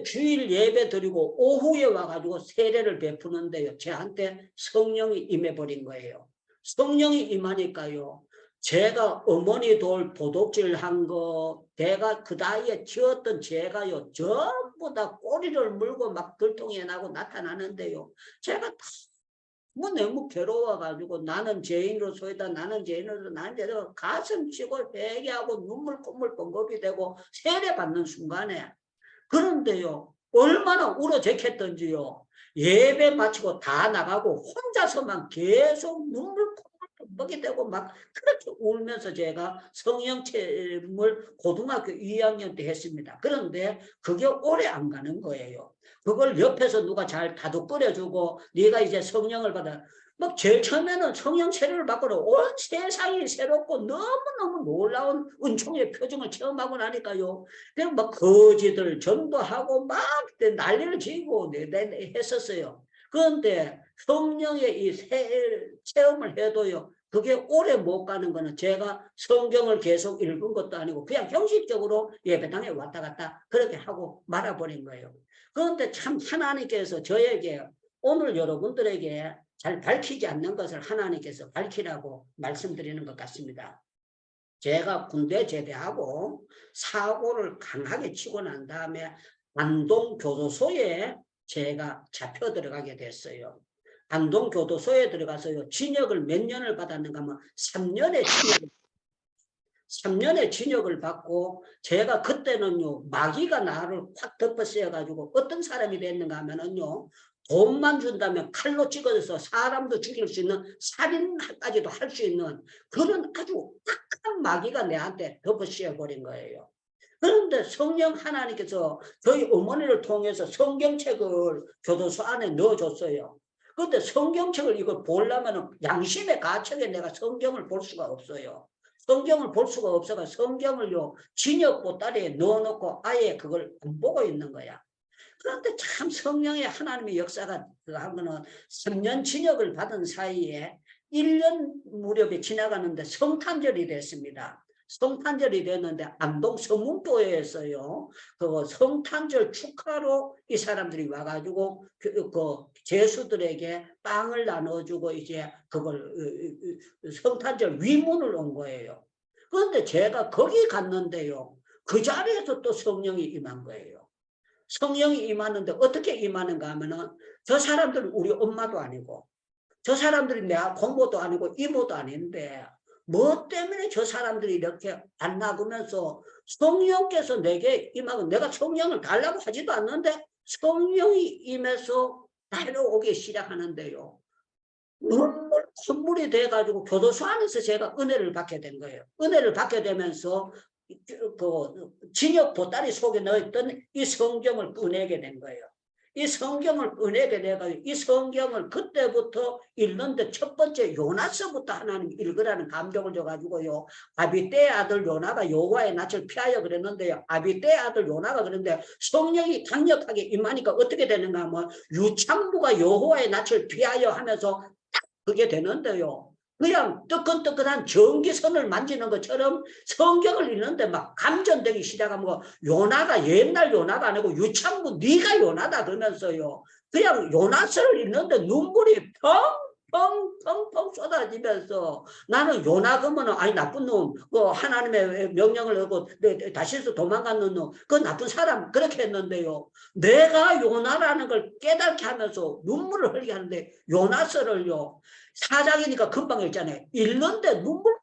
주일 예배 드리고 오후에 와가지고 세례를 베푸는데요. 저한테 성령이 임해버린 거예요. 성령이 임하니까요. 제가 어머니 돌 도둑질한 거, 내가 그 나이에 지었던 죄가요, 전부 다 꼬리를 물고 막 들통이 나고 나타나는데요. 제가 너무 괴로워가지고 나는 죄인으로서이다, 나는 죄인으로서, 나는 죄인으로서 가슴 치고 회개하고 눈물 콧물 뻥긋이 되고 세례받는 순간에. 그런데요, 얼마나 울어제켰던지요. 예배 마치고 다 나가고 혼자서만 계속 눈물 뻑이 되고 막 그렇게 울면서 제가 성령 체험을 고등학교 2학년 때 했습니다. 그런데 그게 오래 안 가는 거예요. 그걸 옆에서 누가 잘 다독거려주고 네가 이제 성령을 받아. 막 제일 처음에는 성령 세례를 받고는 온 세상이 새롭고 너무너무 놀라운 은총의 표정을 체험하고 나니까요. 그냥 막 거지들 전도하고 막 난리를 지고 했었어요. 그런데 성령의 이 체험을 해도요. 그게 오래 못 가는 거는 제가 성경을 계속 읽은 것도 아니고 그냥 형식적으로 예배당에 왔다 갔다 그렇게 하고 말아버린 거예요. 그런데 참 하나님께서 저에게 오늘 여러분들에게 잘 밝히지 않는 것을 하나님께서 밝히라고 말씀드리는 것 같습니다. 제가 군대 제대하고 사고를 강하게 치고 난 다음에 안동교도소에 제가 잡혀 들어가게 됐어요. 안동교도소에 들어가서요. 징역을 몇 년을 받았는가 하면 3년의 징역을 받고 제가 그때는요. 마귀가 나를 확 덮어씌워가지고 어떤 사람이 됐는가 하면은요. 돈만 준다면 칼로 찍어서 사람도 죽일 수 있는 살인까지도 할 수 있는 그런 아주 악한 마귀가 내한테 덮어씌워버린 거예요. 그런데 성령 하나님께서 저희 어머니를 통해서 성경책을 교도소 안에 넣어줬어요. 그런데 성경책을 이걸 보려면 양심의 가책에 내가 성경을 볼 수가 없어요. 성경을 볼 수가 없어가 성경을요 진역 보따리에 넣어놓고 아예 그걸 안 보고 있는 거야. 그런데 참 성령의 하나님의 역사가 한 거는 3년 징역을 받은 사이에 1년 무렵에 지나가는데 성탄절이 됐습니다. 성탄절이 됐는데 안동 서문교회에서요. 그 성탄절 축하로 이 사람들이 와가지고 그 제수들에게 빵을 나눠주고 이제 그걸 성탄절 위문을 온 거예요. 그런데 제가 거기 갔는데요. 그 자리에서 또 성령이 임한 거예요. 성령이 임하는데 어떻게 임하는가 하면은 저 사람들은 우리 엄마도 아니고 저 사람들이 내 공모도 아니고 이모도 아닌데 뭐 때문에 저 사람들이 이렇게 안 나가면서 성령께서 내게 임하고 내가 성령을 달라고 하지도 않는데 성령이 임해서 달려오기 시작하는데요. 눈물 콧물이 돼가지고 교도소 안에서 제가 은혜를 받게 된 거예요. 은혜를 받게 되면서 그 징역 보따리 속에 넣었던 이 성경을 꺼내게 된 거예요. 이 성경을 꺼내게 돼가지고 이 성경을 그때부터 읽는데 첫 번째 요나서부터 하나님 읽으라는 감동을 줘가지고요. 아비떼의 아들 요나가 여호와의 낯을 피하여 그랬는데요. 아비떼의 아들 요나가 그랬는데 성령이 강력하게 임하니까 어떻게 되는가 하면 유창부가 여호와의 낯을 피하여 하면서 딱 그게 되는데요. 그냥 뜨끈뜨끈한 전기선을 만지는 것처럼 성경을 읽는데 막 감전되기 시작하면 요나가 옛날 요나가 아니고 유창부 네가 요나다 그러면서요. 그냥 요나서를 읽는데 눈물이 펑펑펑펑 쏟아지면서 나는 요나 그러면 아니 나쁜 놈, 그 하나님의 명령을 하고 다시서 도망가는 놈, 그 나쁜 사람 그렇게 했는데요. 내가 요나라는 걸 깨닫게 하면서 눈물을 흘리게 하는데 요나서를요. 4장이니까 금방 읽잖아요. 읽는데 눈물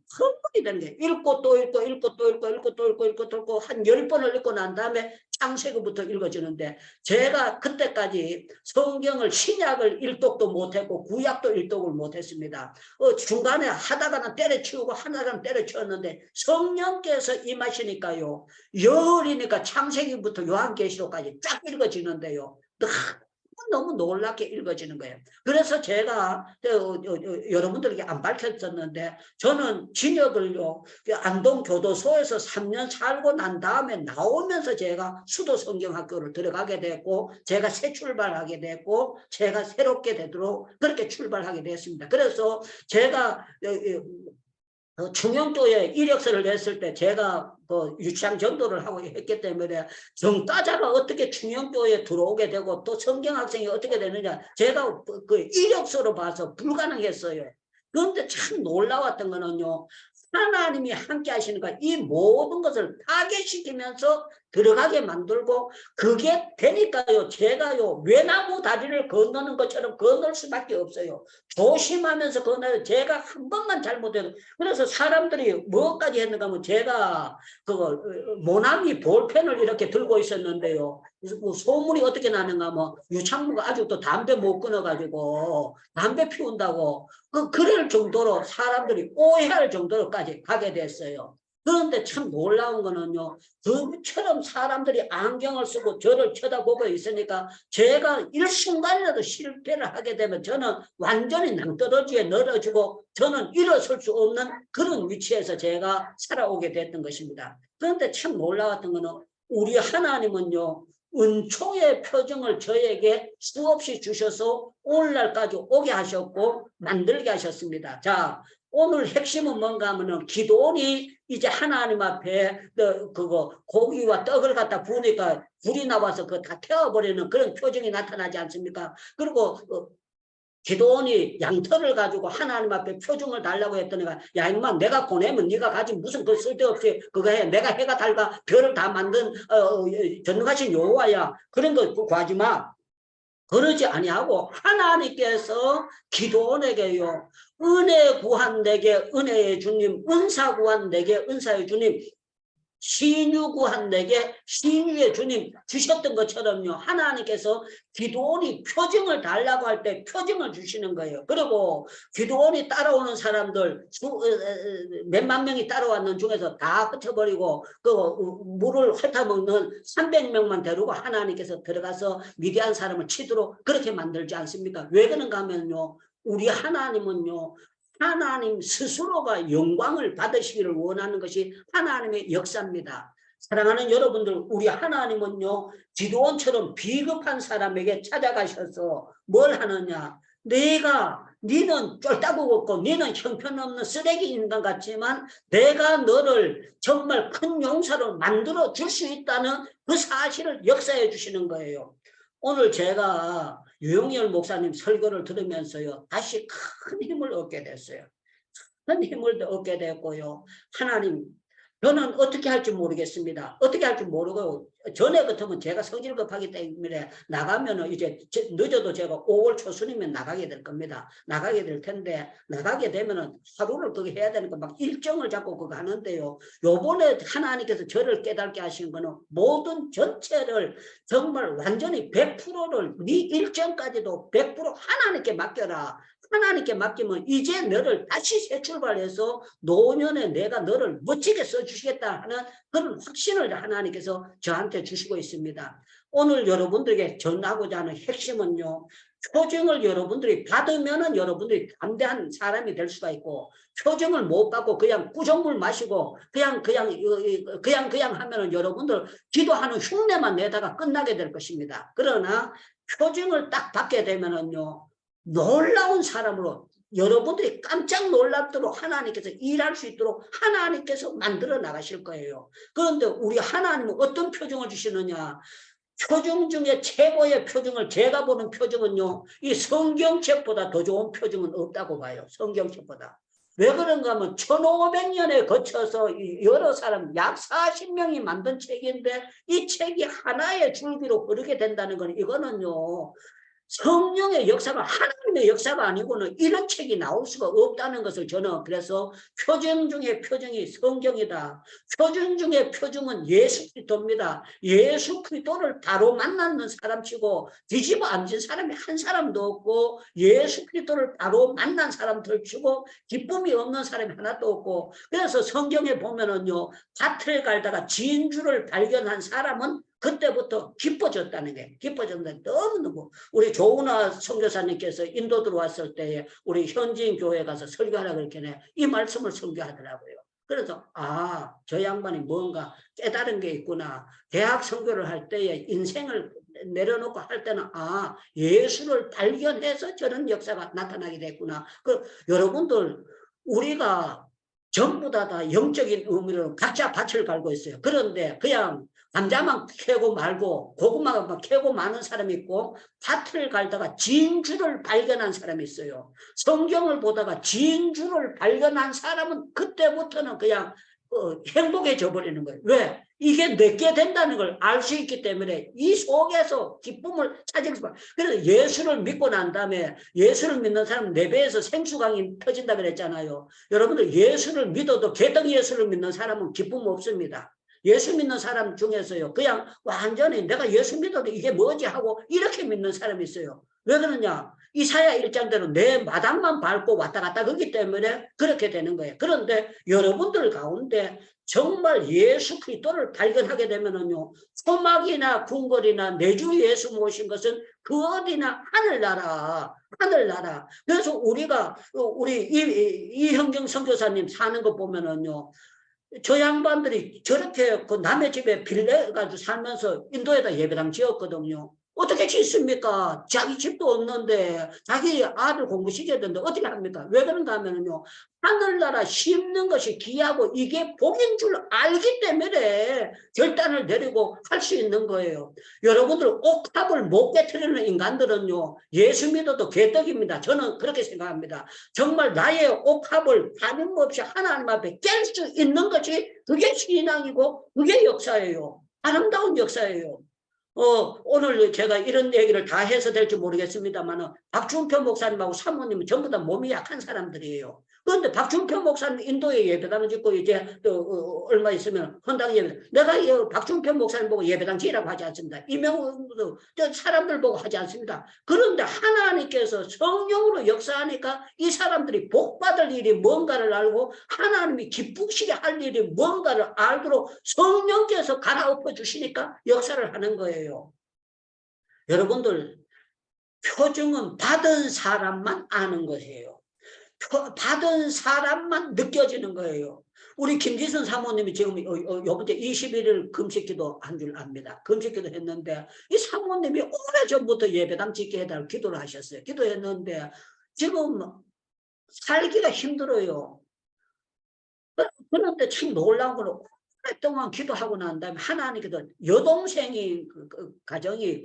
흥분이 되는 게 읽고 또 읽고 읽고 또 읽고 읽고 또 읽고 읽고 또 읽고 한 10번을 읽고 난 다음에 창세기부터 읽어지는데 제가 그때까지 성경을 신약을 일독도 못했고 구약도 일독을 못했습니다. 중간에 하다가는 때려치우고 하다가는 때려치웠는데 성령께서 임하시니까요. 열이니까 창세기부터 요한계시록까지 쫙 읽어지는데요. 너무 놀랍게 읽어지는 거예요. 그래서 제가 여러분들에게 안 밝혔었는데 저는 진역을요 안동 교도소에서 3년 살고 난 다음에 나오면서 제가 수도 성경학교를 들어가게 됐고 제가 새 출발하게 됐고 제가 새롭게 되도록 그렇게 출발하게 됐습니다. 그래서 제가 충영교회 이력서를 냈을 때 제가 유치장 전도를 하고 했기 때문에 정따자가 어떻게 충영교회에 들어오게 되고 또 성경학생이 어떻게 되느냐 제가 그 이력서로 봐서 불가능했어요. 그런데 참 놀라웠던 거는요. 하나님이 함께 하시니까 이 모든 것을 파괴시키면서 들어가게 만들고 그게 되니까요. 제가요 외나무 다리를 건너는 것처럼 건널 수밖에 없어요. 조심하면서 건너요. 제가 한 번만 잘못해도 그래서 사람들이 뭐까지 했는가 하면 제가 그거 모나미 볼펜을 이렇게 들고 있었는데요. 뭐 소문이 어떻게 나는가 하면 유창무가 아직도 담배 못 끊어가지고 담배 피운다고 그럴 정도로 사람들이 오해할 정도로까지 가게 됐어요. 그런데 참 놀라운 거는요. 저처럼 사람들이 안경을 쓰고 저를 쳐다보고 있으니까 제가 일순간이라도 실패를 하게 되면 저는 완전히 낭떠러지에 늘어지고 저는 일어설 수 없는 그런 위치에서 제가 살아오게 됐던 것입니다. 그런데 참 놀라웠던 거는 우리 하나님은요. 은총의 표정을 저에게 수없이 주셔서 오늘날까지 오게 하셨고 만들게 하셨습니다. 자, 오늘 핵심은 뭔가 하면은 기도원이 이제 하나님 앞에 그거 고기와 떡을 갖다 부으니까 불이 나와서 그거 다 태워버리는 그런 표정이 나타나지 않습니까? 그리고 기도원이 양털을 가지고 하나님 앞에 표정을 달라고 했더니 야 인마 내가 보내면 네가 가진 무슨 그 쓸데없이 그거 해 내가 해가 달과 별을 다 만든 전능하신 여호와야 그런 거 구하지 마. 그러지 아니하고 하나님께서 기도원에게요 은혜 구한 내게 은혜의 주님 은사 구한 내게 은사의 주님 신유 구한 내게 신유의 주님 주셨던 것처럼요 하나님께서 기도원이 표징을 달라고 할 때 표징을 주시는 거예요. 그리고 기도원이 따라오는 사람들 몇만 명이 따라왔는 중에서 다 흩어버리고 그 물을 핥아먹는 300명만 데리고 하나님께서 들어가서 미디안 사람을 치도록 그렇게 만들지 않습니까? 왜 그런가 하면요 우리 하나님은요 하나님 스스로가 영광을 받으시기를 원하는 것이 하나님의 역사입니다. 사랑하는 여러분들 우리 하나님은요 기도원처럼 비겁한 사람에게 찾아가셔서 뭘 하느냐 니는 쫄따구 없고 니는 형편없는 쓰레기 인간 같지만 내가 너를 정말 큰 용사로 만들어 줄 수 있다는 그 사실을 역사해 주시는 거예요. 오늘 제가 유용열 목사님 설교를 들으면서요 다시 큰 힘을 얻게 됐어요. 큰 힘을 얻게 됐고요. 하나님 저는 어떻게 할지 모르겠습니다. 어떻게 할지 모르고 전에 같으면 제가 성질 급하기 때문에 나가면은 이제 늦어도 제가 5월 초순이면 나가게 될 겁니다. 나가게 될 텐데 나가게 되면은 하루를 그거 해야 되니까 막 일정을 잡고 그거 하는데요. 요번에 하나님께서 저를 깨닫게 하신 거는 모든 전체를 정말 완전히 100%를 네 일정까지도 100% 하나님께 맡겨라. 하나님께 맡기면 이제 너를 다시 새 출발해서 노년에 내가 너를 멋지게 써주시겠다 하는 그런 확신을 하나님께서 저한테 주시고 있습니다. 오늘 여러분들에게 전하고자 하는 핵심은요. 표징을 여러분들이 받으면은 여러분들이 담대한 사람이 될 수가 있고 표징을 못 받고 그냥 구정물 마시고 그냥 하면은 여러분들 기도하는 흉내만 내다가 끝나게 될 것입니다. 그러나 표징을 딱 받게 되면은요. 놀라운 사람으로 여러분들이 깜짝 놀랍도록 하나님께서 일할 수 있도록 하나님께서 만들어 나가실 거예요. 그런데 우리 하나님은 어떤 표징을 주시느냐? 표징 중에 최고의 표징을 제가 보는 표징은요. 이 성경책보다 더 좋은 표징은 없다고 봐요. 성경책보다. 왜 그런가 하면 1500년에 거쳐서 여러 사람 약 40명이 만든 책인데 이 책이 하나의 줄기로 흐르게 된다는 건 이거는요. 성령의 역사가 하나님의 역사가 아니고는 이런 책이 나올 수가 없다는 것을 저는 그래서 표정 중에 표정이 성경이다. 표정 중에 표정은 예수 그리스도입니다. 예수 그리스도를 바로 만나는 사람치고 뒤집어 앉은 사람이 한 사람도 없고 예수 그리스도를 바로 만난 사람들 치고 기쁨이 없는 사람이 하나도 없고 그래서 성경에 보면은요 밭을 갈다가 진주를 발견한 사람은 그때부터 기뻐졌다는 게 기뻐졌는데 너무너무 우리 조은아 선교사님께서 인도 들어왔을 때에 우리 현지인 교회에 가서 설교하라고 그랬더니 이 말씀을 설교하더라고요. 그래서 아, 저 양반이 뭔가 깨달은 게 있구나. 대학 선교를 할 때에 인생을 내려놓고 할 때는 아, 예수를 발견해서 저런 역사가 나타나게 됐구나. 여러분들 우리가 전부 다 영적인 의미로 각자 밭을 갈고 있어요. 그런데 그냥 감자만 캐고 말고 고구마만 캐고 마는 사람이 있고 밭을 갈다가 진주를 발견한 사람이 있어요. 성경을 보다가 진주를 발견한 사람은 그때부터는 그냥 행복해져 버리는 거예요. 왜? 이게 내게 된다는 걸 알 수 있기 때문에 이 속에서 기쁨을 찾을 수 있어요. 그래서 예수를 믿고 난 다음에 예수를 믿는 사람은 내 배에서 생수강이 터진다 그랬잖아요. 여러분들 예수를 믿어도 개떡 예수를 믿는 사람은 기쁨 없습니다. 예수 믿는 사람 중에서요 그냥 완전히 내가 예수 믿어도 이게 뭐지 하고 이렇게 믿는 사람이 있어요. 왜 그러냐? 이사야 1장대로 내 마당만 밟고 왔다 갔다 그렇기 때문에 그렇게 되는 거예요. 그런데 여러분들 가운데 정말 예수 그리스도를 발견하게 되면은요 소막이나 궁궐이나 내주 예수 모신 것은 그 어디나 하늘나라. 그래서 우리 이형경 선교사님 사는 거 보면은요 저 양반들이 저렇게 그 남의 집에 빌려가지고 살면서 인도에다 예배당 지었거든요. 어떻게 짓습니까? 자기 집도 없는데 자기 아들 공부시켜야 되는데 어떻게 합니까? 왜 그런가 하면요 하늘나라 심는 것이 귀하고 이게 복인 줄 알기 때문에 결단을 내리고 할 수 있는 거예요. 여러분들 옥탑을 못 깨트리는 인간들은요 예수 믿어도 개떡입니다. 저는 그렇게 생각합니다. 정말 나의 옥탑을 가림없이 하나님 앞에 깰 수 있는 것이 그게 신앙이고 그게 역사예요. 아름다운 역사예요. 오늘 제가 이런 얘기를 다 해서 될지 모르겠습니다만 박준표 목사님하고 사모님은 전부 다 몸이 약한 사람들이에요. 그런데 박준표 목사님 인도에 예배당을 짓고 이제 얼마 있으면 헌당 예배당 내가 박준표 목사님 보고 예배당 지으라고 하지 않습니다. 이명도 사람들 보고 하지 않습니다. 그런데 하나님께서 성령으로 역사하니까 이 사람들이 복받을 일이 뭔가를 알고 하나님이 기쁘시게 할 일이 뭔가를 알도록 성령께서 갈아엎어 주시니까 역사를 하는 거예요. 여러분들 표징은 받은 사람만 아는 것이에요. 받은 사람만 느껴지는 거예요. 우리 김지선 사모님이 지금 요번에 21일 금식기도 한 줄 압니다. 금식기도 했는데 이 사모님이 오래전부터 예배당 짓게 해달라고 기도를 하셨어요. 기도했는데 지금 살기가 힘들어요. 그런데 참 놀라운 건 오랫동안 기도하고 난 다음에 하나님께서 여동생이 그 가정이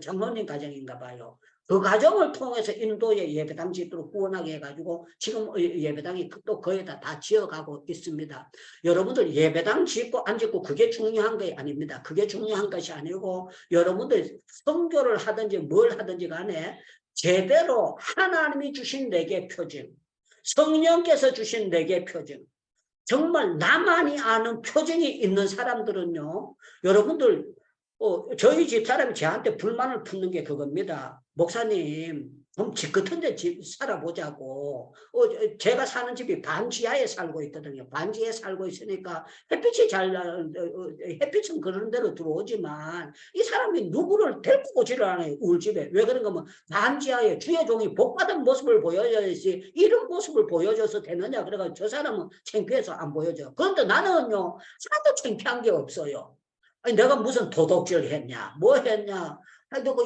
장모님 가정인가 봐요. 그 가정을 통해서 인도의 예배당 짓도록 구원하게 해가지고 지금 예배당이 또 거의 다 지어가고 있습니다. 여러분들 예배당 짓고 안 짓고 그게 중요한 게 아닙니다. 그게 중요한 것이 아니고 여러분들 선교를 하든지 뭘 하든지 간에 제대로 하나님이 주신 내게 표징, 성령께서 주신 내게 표징, 정말 나만이 아는 표징이 있는 사람들은요 여러분들 저희 집사람이 저한테 불만을 품는 게 그겁니다. 목사님 좀 집 같은 데 살아보자고. 제가 사는 집이 반지하에 살고 있거든요. 반지하에 살고 있으니까 햇빛이 햇빛은 그런 데로 들어오지만 이 사람이 누구를 데리고 오지를 않아요. 울집에. 왜 그런가 하면 반지하에 주의 종이 복받은 모습을 보여줘야지 이런 모습을 보여줘서 되느냐. 그래가지고 저 사람은 창피해서 안 보여줘. 그런데 나는요 하나도 창피한 게 없어요. 아니 내가 무슨 도둑질 했냐 뭐 했냐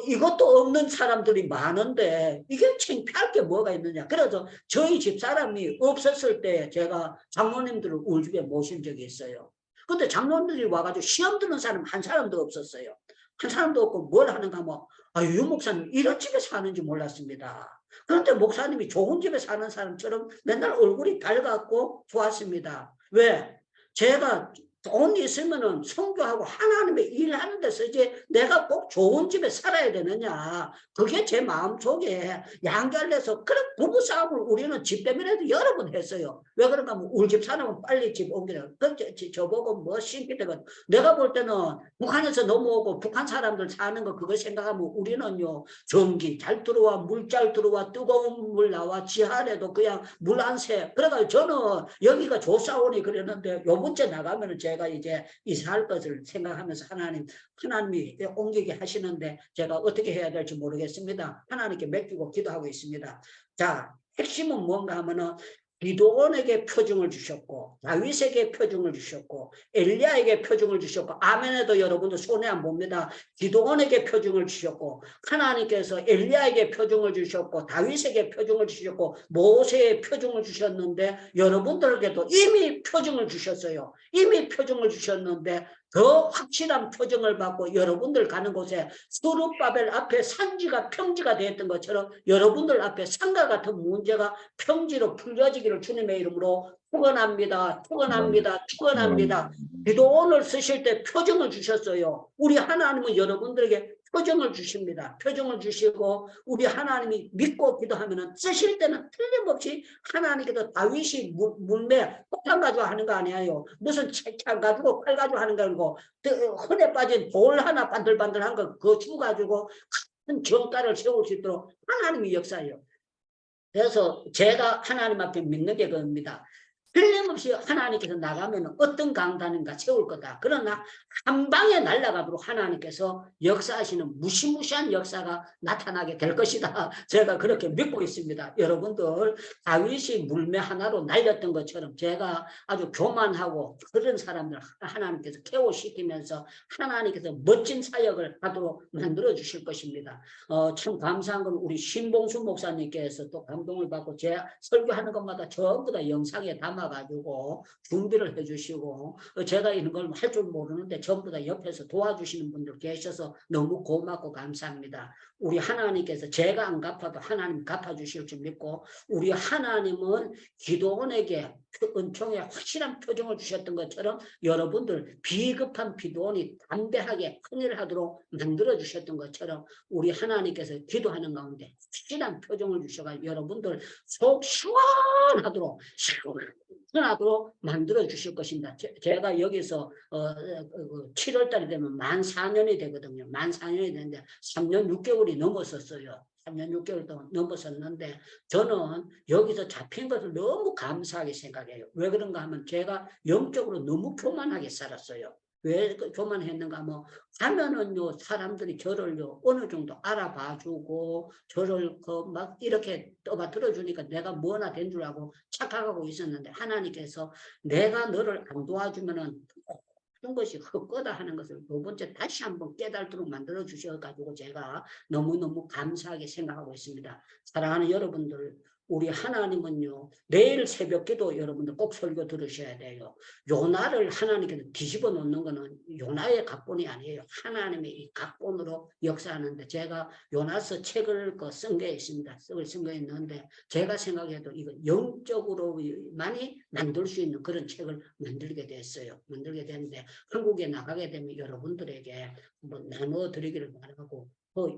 이것도 없는 사람들이 많은데 이게 창피할 게 뭐가 있느냐. 그래서 저희 집사람이 없었을 때 제가 장로님들을 우리 집에 모신 적이 있어요. 근데 장로님들이 와가지고 시험 드는 사람 한 사람도 없었어요. 한 사람도 없고 뭘 하는가 하면 유 목사님 이런 집에 사는지 몰랐습니다. 그런데 목사님이 좋은 집에 사는 사람처럼 맨날 얼굴이 밝았고 좋았습니다. 왜? 제가 돈 있으면은 선교하고 하나님의 일하는 데 쓰지 내가 꼭 좋은 집에 살아야 되느냐. 그게 제 마음속에 양갈래서 그런 부부싸움을 우리는 집 때문에도 여러 번 했어요. 왜 그런가 하면 우리 집 사람은 빨리 집 옮기라. 저보고 뭐 신기되거든. 내가 볼 때는 북한에서 넘어오고 북한 사람들 사는 거 그거 생각하면 우리는요 전기 잘 들어와 물 잘 들어와 뜨거운 물 나와 지하에도 그냥 물 안 새. 그래가지고 저는 여기가 좋사오니 그랬는데 요 번째 나가면은 제가 이제 이사할 것을 생각하면서 하나님이 옮기게 하시는데 제가 어떻게 해야 될지 모르겠습니다. 하나님께 맡기고 기도하고 있습니다. 자, 핵심은 뭔가 하면은 기도원에게 표징을 주셨고 다윗에게 표징을 주셨고 엘리야에게 표징을 주셨고 아멘에도 여러분들 손해 안 봅니다. 기도원에게 표징을 주셨고 하나님께서 엘리야에게 표징을 주셨고 다윗에게 표징을 주셨고 모세에 표징을 주셨는데 여러분들에게도 이미 표징을 주셨어요. 이미 표징을 주셨는데 더 확실한 표징을 받고 여러분들 가는 곳에 스룹바벨 앞에 산지가 평지가 되었던 것처럼 여러분들 앞에 산과 같은 문제가 평지로 풀려지기를 주님의 이름으로 축원합니다. 축원합니다. 축원합니다. 기도원을 쓰실 때 표징을 주셨어요. 우리 하나님은 여러분들에게 표징을 주십니다. 표징을 주시고 우리 하나님이 믿고 기도하면은 쓰실 때는 틀림없이 하나님께서 다윗이 물매 폭탄 가지고 하는 거 아니에요. 무슨 책창 가지고 칼 가지고 하는 거 아니고 흔해 빠진 돌 하나 반들반들한 거 그거 주 가지고 큰 정가를 세울 수 있도록 하나님이 역사해요. 그래서 제가 하나님 앞에 믿는 게 그겁니다. 틀림없이 하나님께서 나가면 어떤 강단인가 세울 거다. 그러나 한 방에 날아가도록 하나님께서 역사하시는 무시무시한 역사가 나타나게 될 것이다. 제가 그렇게 믿고 있습니다. 여러분들 다윗이 물매 하나로 날렸던 것처럼 제가 아주 교만하고 그런 사람들 하나님께서 케어시키면서 하나님께서 멋진 사역을 하도록 만들어 주실 것입니다. 참 감사한 건 우리 신봉수 목사님께서 또 감동을 받고 제 설교하는 것마다 전부 다 영상에 담아가지고 준비를 해주시고 제가 이런 걸 할 줄 모르는데 전부 다 옆에서 도와주시는 분들 계셔서 너무 고맙고 감사합니다. 우리 하나님께서 제가 안 갚아도 하나님 갚아주실 줄 믿고 우리 하나님은 기도원에게 은총에 확실한 표정을 주셨던 것처럼 여러분들 비급한 기도원이 담대하게 큰일을 하도록 만들어 주셨던 것처럼 우리 하나님께서 기도하는 가운데 확실한 표정을 주셔가지고 여러분들 속 시원하도록 만들어 주실 것입니다. 제가 여기서 7월 달이 되면 만 4년이 되거든요. 만 4년이 되는데 3년 6개월이 넘었었어요. 3년 6개월 동안 넘었었는데 저는 여기서 잡힌 것을 너무 감사하게 생각해요. 왜 그런가 하면 제가 영적으로 너무 교만하게 살았어요. 왜 교만했는가 하면 가면은요 사람들이 저를요 어느 정도 알아봐주고 저를 막 이렇게 떠받들어 주니까 내가 뭐나 된 줄 알고 착각하고 있었는데 하나님께서 내가 너를 안 도와주면은 한 것이 헛거다 하는 것을 두 번째 다시 한번 깨달도록 만들어 주셔가지고 제가 너무너무 감사하게 생각하고 있습니다. 사랑하는 여러분들 우리 하나님은요 내일 새벽기도 여러분들 꼭 설교 들으셔야 돼요. 요나를 하나님께서 뒤집어 놓는 거는 요나의 각본이 아니에요. 하나님의 이 각본으로 역사하는데 제가 요나서 책을 쓴 게 있습니다. 쓴 게 있는데 제가 생각해도 이거 영적으로 많이 만들 수 있는 그런 책을 만들게 됐어요. 만들게 됐는데 한국에 나가게 되면 여러분들에게 한번 나눠 드리기를 바라고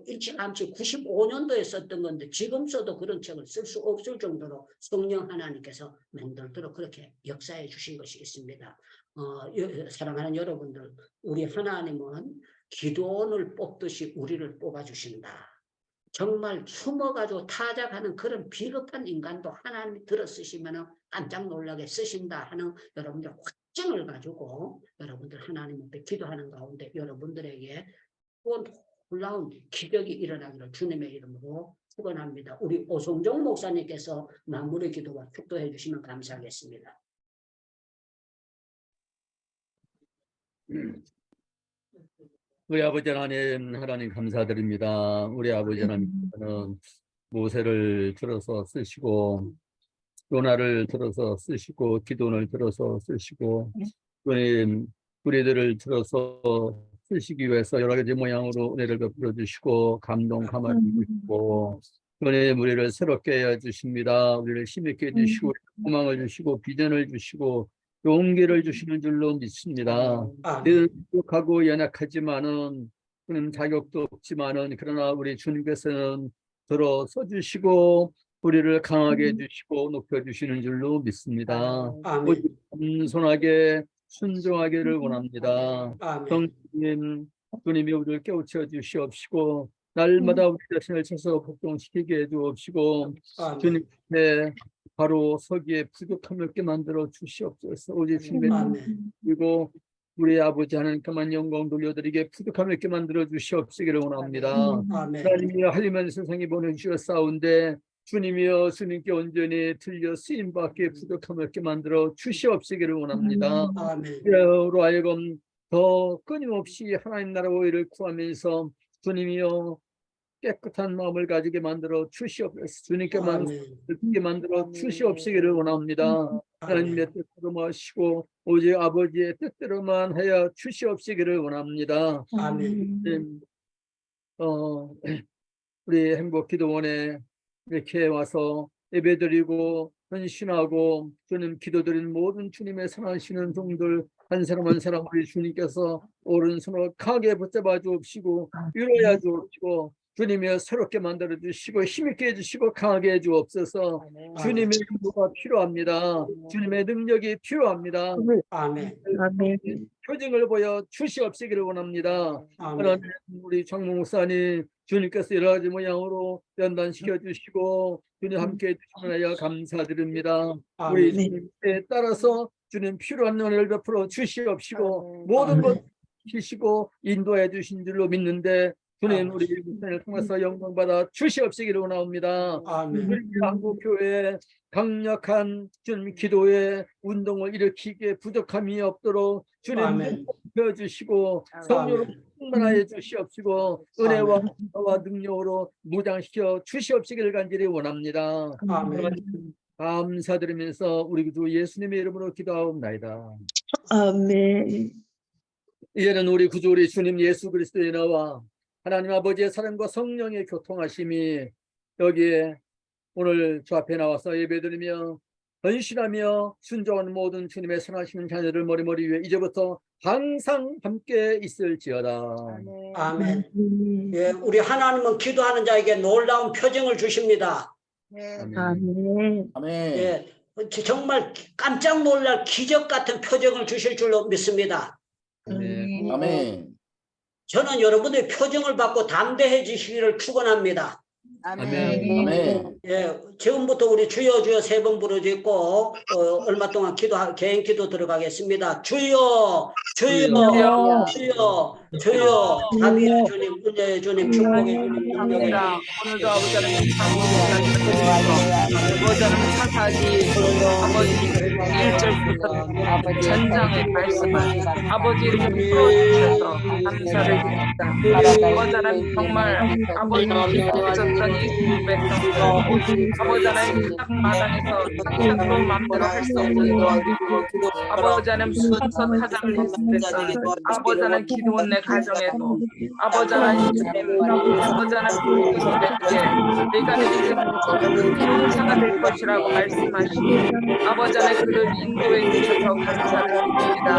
일찌감치 95년도에 썼던 건데 지금 써도 그런 책을 쓸 수 없을 정도로 성령 하나님께서 만들도록 그렇게 역사해 주신 것이 있습니다. 사랑하는 여러분들 우리 하나님은 기도원을 뽑듯이 우리를 뽑아주신다. 정말 숨어가지고 타작하는 그런 비겁한 인간도 하나님이 들어 쓰시면 깜짝 놀라게 쓰신다 하는 여러분들 확증을 가지고 여러분들 하나님 앞에 기도하는 가운데 여러분들에게 놀라운 기적이 일어나기를 주님의 이름으로 축원합니다. 우리 오성종 목사님께서 마무리 기도와 축도해 주시면 감사하겠습니다. 우리 아버지 하나님 감사드립니다. 우리 아버지 하나님께서는 모세를 들어서 쓰시고 요나를 들어서 쓰시고 기도를 들어서 쓰시고 우리들을 들어서 쓰시기 위해서 여러 가지 모양으로 은혜를 베풀어 주시고 감동 감화를 주시고 은혜의 우리를 새롭게 해 주십니다. 우리를 힘있게 해 주시고 소망을 주시고 비전을 주시고 용기를 주시는 줄로 믿습니다. 아멘. 부족하고 연약하지만은 그런 자격도 없지만은 그러나 우리 주님께서는 들어서 주시고 우리를 강하게 해주시고 높여주시는 줄로 믿습니다. 아멘. 오직 겸손하게 순종하기를 원합니다. 아멘. 주님이 우리를 깨우쳐 주시옵시고 날마다 우리 자신을 쳐서 복종시키게 해주옵시고 아멘. 주님께 바로 서기에 부족함을 없게 만들어 주시옵소서. 오직 주님의 아멘. 그리고 우리 아버지 하나님께만 영광 돌려드리게 부족함을 없게 만들어 주시옵시기를 원합니다. 아멘. 하나님이여 하려면 세상에 보내주셨사온데 주님이여 주님께 온전히 틀려 쓰임받게 부족함을 없게 만들어 주시옵시기를 원합니다. 아멘. 우리로 하여금 더 끊임없이 하나님 나라 오해를 구하면서 주님이여 깨끗한 마음을 가지게 만들어 주시옵소서. 주님께만 듣게 만들어 주시옵시기를 원합니다. 하나님의 뜻대로 하시고 오직 아버지의 뜻대로만 하여 주시옵시기를 원합니다. 아멘. 우리 행복기도원에 이렇게 와서 예배드리고 헌신하고 주님 기도드리는 모든 주님의 사랑하시는 종들 한 사람 한 사람 우리 주님께서 오른손으로 강하게 붙잡아 주옵시고 위로해 주옵시고 주님이 새롭게 만들어 주시고 힘있게 해주시고 강하게 해주옵소서. 주님의 인도가 필요합니다. 주님의 능력이 필요합니다. 아멘. 표징을 보여 주시옵시기를 원합니다. 아멘. 하나님 우리 장모 목사님 주님께서 여러 가지 모양으로 연단시켜 주시고 주님 함께 해주시면 하여 감사드립니다. 우리 주님께 따라서 주님 필요한 은혜를 베풀어 주시옵시고 모든 것 주시고 인도해 주신 줄로 믿는데 주님 우리 목사님을 통해서 영광 받아 주시옵시기를 원합니다. 아멘. 우리 한국 교회 강력한 주님 기도의 운동을 일으키기에 부족함이 없도록 주님 도와주시고 성령으로 충만하여 주시옵시고 은혜와 힘과 능력으로 무장시켜 주시옵시기를 간절히 원합니다. 아멘. 감사드리면서 우리 주 예수님의 이름으로 기도하옵나이다. 아멘. 이제는 우리 구주 우리 주님 예수 그리스도의 은혜와 하나님 아버지의 사랑과 성령의 교통하심이 여기에 오늘 주 앞에 나와서 예배드리며 헌신하며 순종하는 모든 주님의 선하시는 자녀들 머리머리 위에 이제부터 항상 함께 있을지어다. 아멘. 예, 우리 하나님은 기도하는 자에게 놀라운 표징을 주십니다. 아멘. 예, 정말 깜짝 놀랄 기적 같은 표징을 주실 줄로 믿습니다. 아멘. 저는 여러분의 표징을 받고 담대해지시기를 축원합니다. 아멘. 예, 지금부터 우리 주여 주여 세 번 부르짖고 얼마 동안 개인 기도 들어가겠습니다. 주여 주여 주여 주여 자비의 주님 은혜의 주님 축복의 주님 능력의 주님 오늘도 아버지는 아버지는 사사기 아버지 1절부터 전장의 말씀을 아버지를 풀어주셔서 감사를 드립니다. 아버지는 정말 아버지는 기도하셨던 이 백성 아버지는 딱 마당에서 상상도 마음대로 할 수 없는 도와주시고 아버지는 순서 타장을 했을 때 아버지는 기도원 내 가정에도 아버지는 아버지는 내가 내게 용사가 될 것이라고 말씀하시고 아버지는 그를 인도해 주셔서 감사드립니다.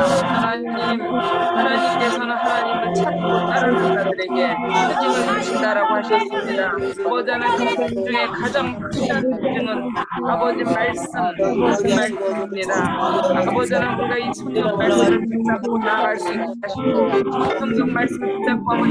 하나님께서는 하나님을 찾고 따르는 자들에게 표징을 주신다라고 하셨습니다. 아버지는 그 중에 가장 크신 표징은 아버지 말씀입니다. 아버지는 우리가 이 성경 말씀을 붙잡고 나아갈 수 있게 하시고 성경 말씀 붙잡고 하면